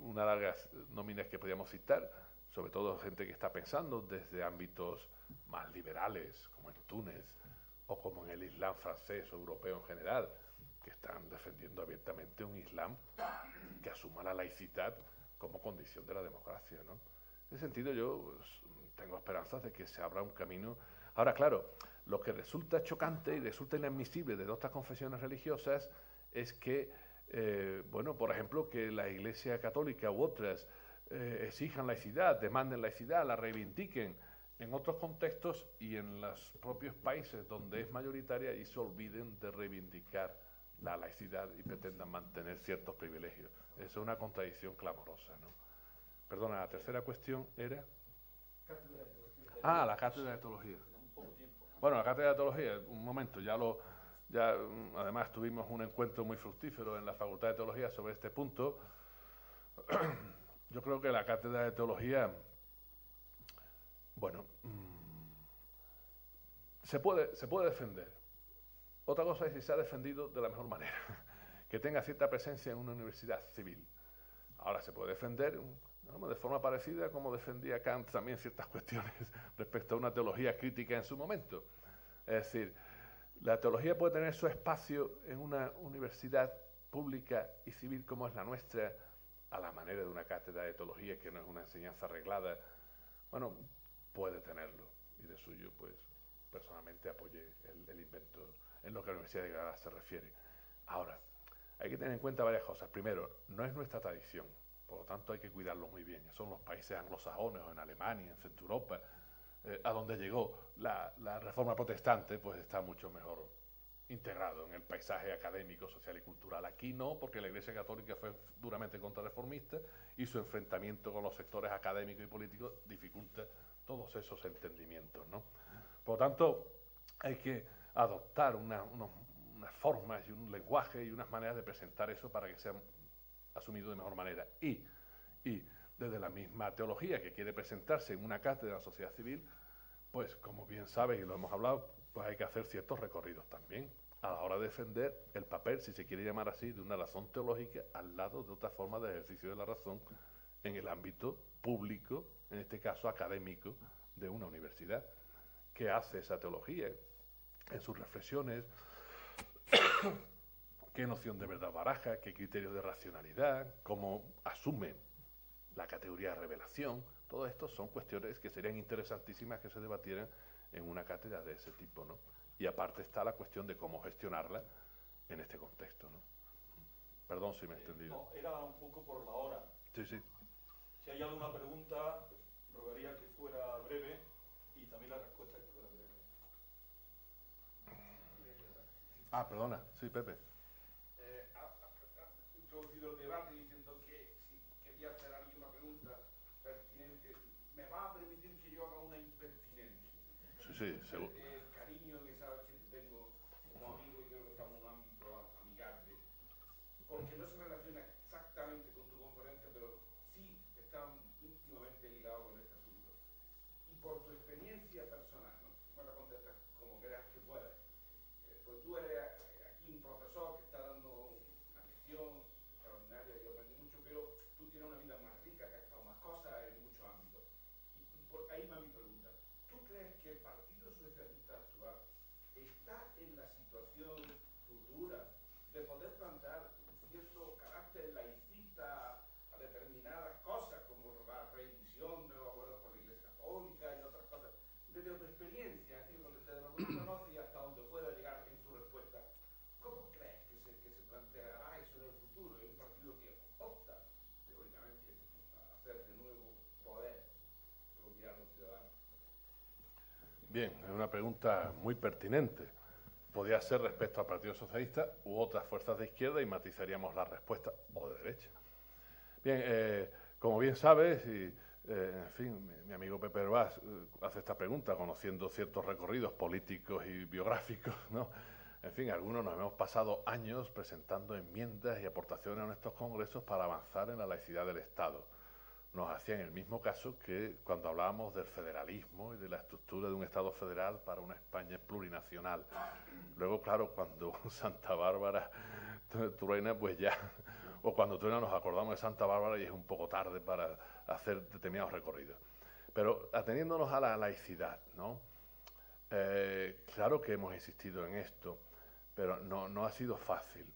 unas largas nóminas que podríamos citar, sobre todo gente que está pensando desde ámbitos más liberales, como en Túnez, o como en el Islam francés o europeo en general, que están defendiendo abiertamente un Islam que asuma la laicidad como condición de la democracia, ¿no? En ese sentido yo tengo esperanzas de que se abra un camino. Ahora, claro, lo que resulta chocante y resulta inadmisible de otras confesiones religiosas es que, bueno, por ejemplo, que la Iglesia Católica u otras exijan laicidad, demanden laicidad, la reivindiquen en otros contextos y en los propios países donde es mayoritaria y se olviden de reivindicar la laicidad y pretendan mantener ciertos privilegios. Eso es una contradicción clamorosa, ¿no? Perdona, la tercera cuestión era... la cátedra de teología. Bueno, la cátedra de teología, un momento, además tuvimos un encuentro muy fructífero en la Facultad de Teología sobre este punto. Yo creo que la cátedra de teología, bueno, se puede defender. Otra cosa es si se ha defendido de la mejor manera, que tenga cierta presencia en una universidad civil. Ahora se puede defender, ¿no?, de forma parecida como defendía Kant también ciertas cuestiones respecto a una teología crítica en su momento. Es decir, la teología puede tener su espacio en una universidad pública y civil como es la nuestra, a la manera de una cátedra de teología que no es una enseñanza arreglada. Bueno, puede tenerlo, y de suyo, pues, personalmente apoyé el invento en lo que a la Universidad de Granada se refiere. Ahora, hay que tener en cuenta varias cosas. Primero, no es nuestra tradición, por lo tanto hay que cuidarlo muy bien. Son los países anglosajones, o en Alemania, en Centro Europa, a donde llegó la reforma protestante, pues está mucho mejor integrado en el paisaje académico, social y cultural. Aquí no, porque la Iglesia Católica fue duramente contrarreformista y su enfrentamiento con los sectores académicos y políticos dificulta todos esos entendimientos, ¿no? Por lo tanto, hay que adoptar unas formas y un lenguaje y unas maneras de presentar eso para que sea asumido de mejor manera. Y desde la misma teología que quiere presentarse en una cátedra de la sociedad civil, pues como bien sabes y lo hemos hablado, pues hay que hacer ciertos recorridos también a la hora de defender el papel, si se quiere llamar así, de una razón teológica al lado de otra forma de ejercicio de la razón en el ámbito público, en este caso académico, de una universidad. ¿Qué hace esa teología en sus reflexiones? ¿Qué noción de verdad baraja? ¿Qué criterio de racionalidad? ¿Cómo asume la categoría de revelación? Todo esto son cuestiones que serían interesantísimas que se debatieran en una cátedra de ese tipo, ¿no? Y aparte está la cuestión de cómo gestionarla en este contexto, ¿no? Perdón si me he extendido. No, era un poco por la hora. Sí, sí. Si hay alguna pregunta, rogaría que fuera breve y también la respuesta que fuera breve. Ah, perdona. Sí, Pepe. Ha introducido el debate diciendo que si quería hacer alguien una pregunta pertinente, me va a permitir que yo haga una impertinencia. Sí, sí, seguro. El cariño que sabes que te tengo como amigo y creo que estamos en un ámbito amigable, porque no se relaciona exactamente con tu conferencia, pero sí están íntimamente ligados con este asunto. Y por tu experiencia personal, ¿no? Me la contestas como creas que puedas. Pues tú eres aquí un profesor que está dando una lección extraordinaria, yo aprendí mucho, pero tú tienes una vida más rica, que has estado más cosas en muchos ámbitos. Y por ahí va mi pregunta. ¿Tú crees que el Partido Socialista actual está en la situación futura de poder plantear un cierto carácter laicista a determinadas cosas, como la revisión de los acuerdos con la Iglesia Católica y otras cosas? Desde tu experiencia, es decir, desde lo que tú conoces y hasta donde pueda llegar en tu respuesta, ¿cómo crees que se planteará eso en el futuro? Es un partido que opta, teóricamente, a hacer de nuevo poder de gobierno ciudadano. Bien, es una pregunta muy pertinente. Podría ser respecto al Partido Socialista u otras fuerzas de izquierda y matizaríamos la respuesta, o de derecha. Bien, como bien sabes, y en fin, mi amigo Pepe Herbás hace esta pregunta conociendo ciertos recorridos políticos y biográficos, ¿no? En fin, algunos nos hemos pasado años presentando enmiendas y aportaciones a nuestros congresos para avanzar en la laicidad del Estado. Nos hacían el mismo caso que cuando hablábamos del federalismo y de la estructura de un Estado federal para una España plurinacional. Luego, claro, cuando Santa Bárbara truena, pues ya, o cuando truena nos acordamos de Santa Bárbara y es un poco tarde para hacer determinados recorridos. Pero ateniéndonos a la laicidad, ¿no? Claro que hemos insistido en esto, pero no ha sido fácil.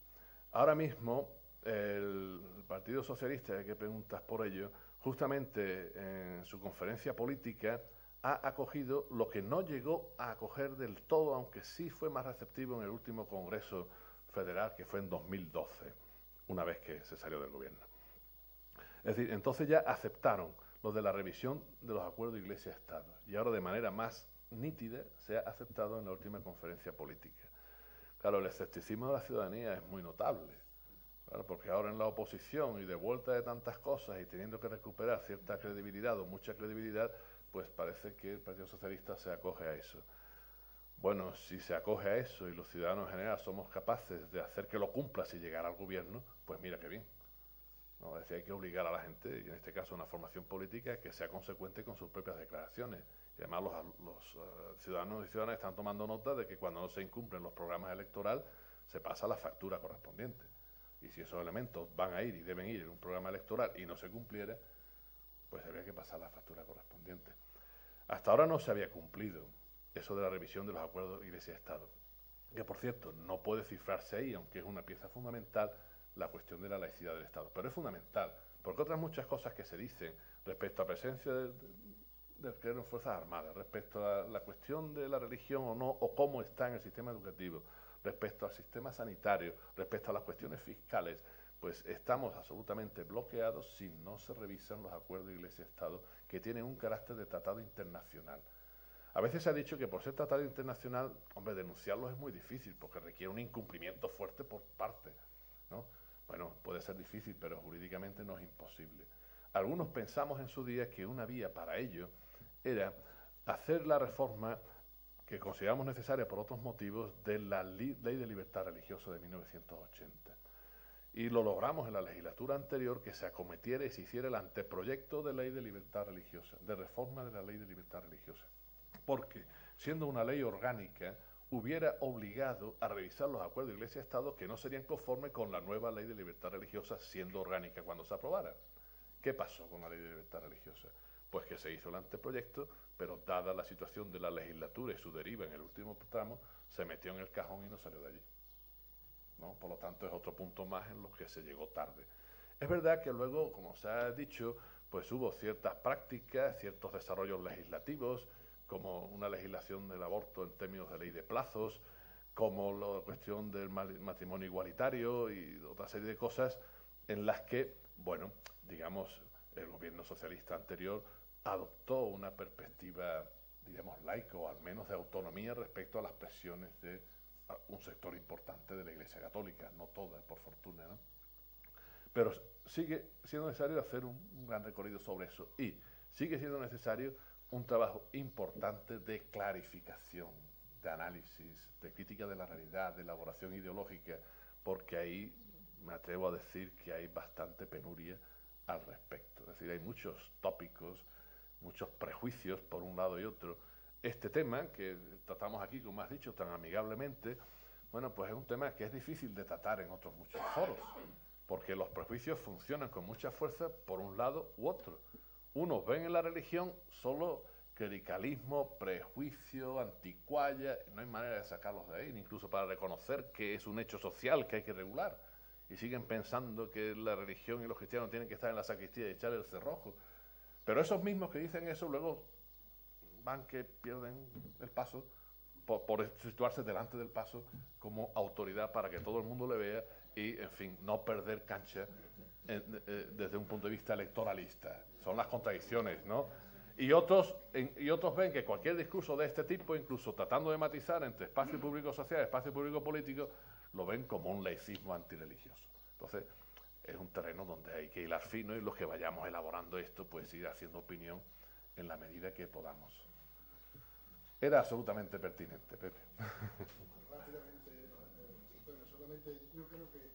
Ahora mismo, el Partido Socialista, que preguntas por ello, justamente en su conferencia política ha acogido lo que no llegó a acoger del todo, aunque sí fue más receptivo en el último Congreso Federal, que fue en 2012, una vez que se salió del gobierno. Es decir, entonces ya aceptaron lo de la revisión de los acuerdos Iglesia-Estado, y ahora de manera más nítida se ha aceptado en la última conferencia política. Claro, el escepticismo de la ciudadanía es muy notable. Claro, porque ahora en la oposición y de vuelta de tantas cosas y teniendo que recuperar cierta credibilidad o mucha credibilidad, pues parece que el Partido Socialista se acoge a eso. Bueno, si se acoge a eso y los ciudadanos en general somos capaces de hacer que lo cumpla si llegara al gobierno, pues mira qué bien. ¿No? Es decir, hay que obligar a la gente, y en este caso a una formación política, que sea consecuente con sus propias declaraciones. Y además los ciudadanos y ciudadanas están tomando nota de que cuando no se incumplen los programas electorales, se pasa la factura correspondiente. Y si esos elementos van a ir y deben ir en un programa electoral y no se cumpliera, pues habría que pasar la factura correspondiente. Hasta ahora no se había cumplido eso de la revisión de los acuerdos Iglesia-Estado, que por cierto no puede cifrarse ahí, aunque es una pieza fundamental, la cuestión de la laicidad del Estado. Pero es fundamental, porque otras muchas cosas que se dicen respecto a presencia del clero en Fuerzas Armadas, respecto a la cuestión de la religión o no, o cómo está en el sistema educativo, respecto al sistema sanitario, respecto a las cuestiones fiscales, pues estamos absolutamente bloqueados si no se revisan los acuerdos de Iglesia-Estado que tienen un carácter de tratado internacional. A veces se ha dicho que por ser tratado internacional, hombre, denunciarlos es muy difícil porque requiere un incumplimiento fuerte por parte, ¿no? Bueno, puede ser difícil, pero jurídicamente no es imposible. Algunos pensamos en su día que una vía para ello era hacer la reforma que consideramos necesaria por otros motivos de la Ley de Libertad Religiosa de 1980. Y lo logramos en la legislatura anterior, que se acometiera y se hiciera el anteproyecto de Ley de Libertad Religiosa, de reforma de la Ley de Libertad Religiosa. Porque, siendo una ley orgánica, hubiera obligado a revisar los acuerdos de Iglesia-Estado que no serían conformes con la nueva Ley de Libertad Religiosa, siendo orgánica cuando se aprobara. ¿Qué pasó con la Ley de Libertad Religiosa? Pues que se hizo el anteproyecto, pero dada la situación de la legislatura y su deriva en el último tramo, se metió en el cajón y no salió de allí, ¿no? Por lo tanto, es otro punto más en los que se llegó tarde. Es verdad que luego, como se ha dicho, pues hubo ciertas prácticas, ciertos desarrollos legislativos, como una legislación del aborto en términos de ley de plazos, como la cuestión del matrimonio igualitario y otra serie de cosas en las que, bueno, digamos, el gobierno socialista anterior adoptó una perspectiva, digamos, laica o al menos de autonomía respecto a las presiones de un sector importante de la Iglesia Católica, no toda, por fortuna, ¿no? Pero sigue siendo necesario hacer un gran recorrido sobre eso y sigue siendo necesario un trabajo importante de clarificación, de análisis, de crítica de la realidad, de elaboración ideológica, porque ahí me atrevo a decir que hay bastante penuria al respecto. Es decir, hay muchos tópicos, muchos prejuicios por un lado y otro. Este tema que tratamos aquí, como has dicho, tan amigablemente, bueno, pues es un tema que es difícil de tratar en otros muchos foros, porque los prejuicios funcionan con mucha fuerza por un lado u otro. Unos ven en la religión solo clericalismo, prejuicio, anticualla, no hay manera de sacarlos de ahí, ni incluso para reconocer que es un hecho social que hay que regular. Y siguen pensando que la religión y los cristianos tienen que estar en la sacristía y echarle el cerrojo. Pero esos mismos que dicen eso luego van que pierden el paso por situarse delante del paso como autoridad para que todo el mundo le vea y, en fin, no perder cancha desde un punto de vista electoralista. Son las contradicciones, ¿no? Y otros ven que cualquier discurso de este tipo, incluso tratando de matizar entre espacio público social y espacio público político, lo ven como un laicismo antirreligioso. Entonces, es un terreno donde hay que hilar fino y los que vayamos elaborando esto, pues ir haciendo opinión en la medida que podamos. Era absolutamente pertinente, Pepe. Rápidamente, bueno, solamente yo creo que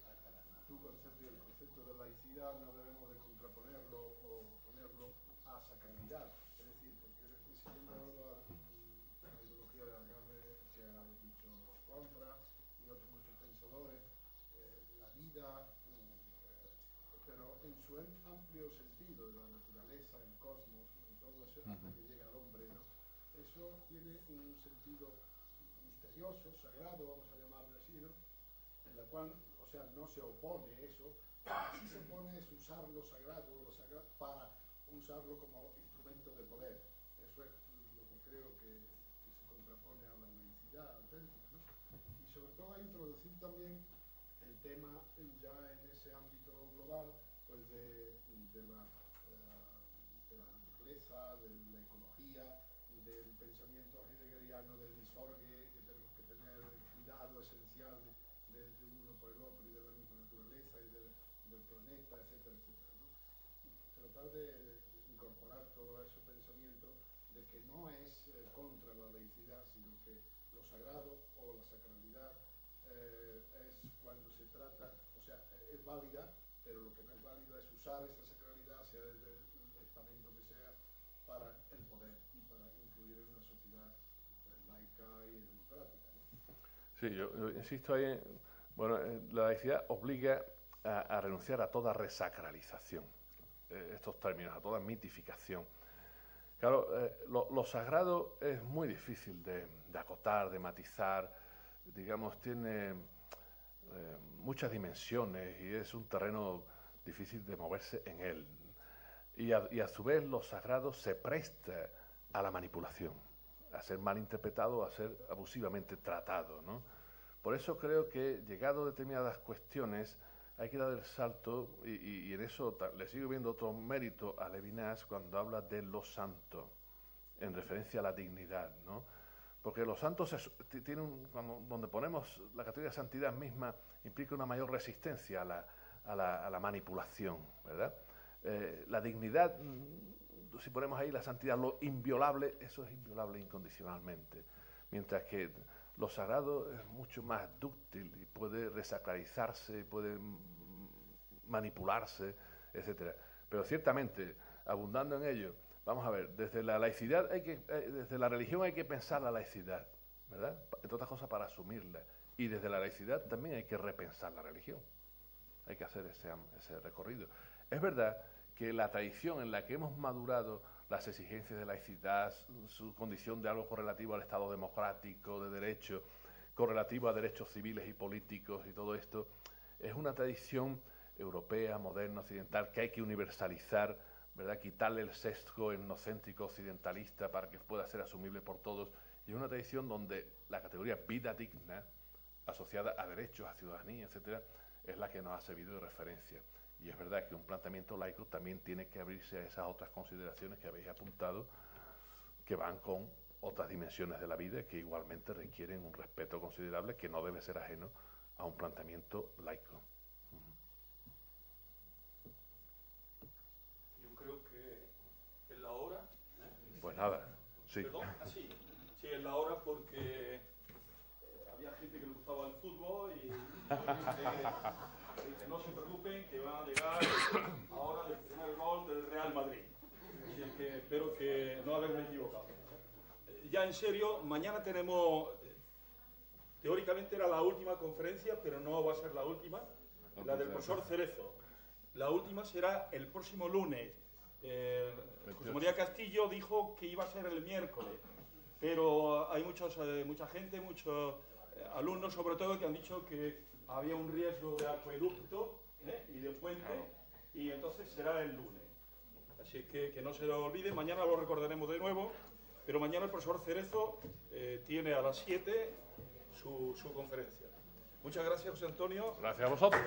tu concepto y el concepto de laicidad no debemos de contraponerlo o ponerlo a sacralidad. Es decir, porque siguiendo la ideología de Algarve que ha dicho Juanfra y otros muchos pensadores, la vida, pero en su amplio sentido, de la naturaleza, el cosmos, y todo eso, hasta que llega al hombre, ¿no? Eso tiene un sentido misterioso, sagrado, vamos a llamarlo así, ¿no? En la cual, o sea, no se opone eso, sí se opone es usar lo sagrado para usarlo como instrumento de poder. Eso es lo que creo que se contrapone a la laicidad auténtica, ¿no? Y sobre todo a introducir también el tema ya en ese ámbito global, pues de la naturaleza, de la ecología, del pensamiento heideggeriano del disorgue, que tenemos que tener el cuidado esencial de uno por el otro y de la misma naturaleza y del planeta, etcétera, etcétera, ¿no? Tratar de incorporar todo ese pensamiento de que no es contra la laicidad, sino que lo sagrado o la sacralidad es cuando se trata, o sea, es válida, pero lo que no es válido es usar esa sacralidad, sea desde el estamento que sea, para el poder y para incluir en una sociedad laica y democrática, ¿no? Sí, yo insisto ahí, bueno, la laicidad obliga a renunciar a toda resacralización, estos términos, a toda mitificación. Claro, lo sagrado es muy difícil de acotar, de matizar, digamos, tiene muchas dimensiones y es un terreno difícil de moverse en él. Y a su vez lo sagrado se presta a la manipulación, a ser mal interpretado, a ser abusivamente tratado, ¿no? Por eso creo que, llegado a determinadas cuestiones, hay que dar el salto, y en eso le sigo viendo otro mérito a Levinas cuando habla de los santos, en referencia a la dignidad, ¿no? Porque los santos tienen donde ponemos la categoría de santidad misma, implica una mayor resistencia a la manipulación, ¿verdad? La dignidad, si ponemos ahí la santidad, lo inviolable, eso es inviolable incondicionalmente. Mientras que lo sagrado es mucho más dúctil y puede resacralizarse, puede manipularse, etcétera. Pero ciertamente, abundando en ello, vamos a ver, desde la laicidad desde la religión hay que pensar la laicidad, ¿verdad? Entre otras cosas para asumirla. Y desde la laicidad también hay que repensar la religión. Hay que hacer ese recorrido. Es verdad que la tradición en la que hemos madurado las exigencias de laicidad, su condición de algo correlativo al Estado democrático, de derecho, correlativo a derechos civiles y políticos y todo esto, es una tradición europea, moderna, occidental, que hay que universalizar, ¿verdad? Quitarle el sesgo etnocéntrico occidentalista para que pueda ser asumible por todos. Y es una tradición donde la categoría vida digna, asociada a derechos, a ciudadanía, etcétera, es la que nos ha servido de referencia. Y es verdad que un planteamiento laico también tiene que abrirse a esas otras consideraciones que habéis apuntado, que van con otras dimensiones de la vida que igualmente requieren un respeto considerable que no debe ser ajeno a un planteamiento laico. Yo creo que es la hora. Pues nada, sí. ¿Perdón? Sí, es la hora porque había gente que le gustaba el fútbol y que no se preocupen, que van a llegar ahora el primer gol del Real Madrid. Así que espero que no haberme equivocado. Ya en serio, mañana tenemos, teóricamente era la última conferencia, pero no va a ser la última, la del profesor Cerezo. La última será el próximo lunes. José María Castillo dijo que iba a ser el miércoles, pero hay mucha gente, muchos alumnos sobre todo, que han dicho que había un riesgo de acueducto y de puente, y entonces será el lunes. Así que no se lo olviden, mañana lo recordaremos de nuevo, pero mañana el profesor Cerezo tiene a las 7 su conferencia. Muchas gracias, José Antonio. Gracias a vosotros.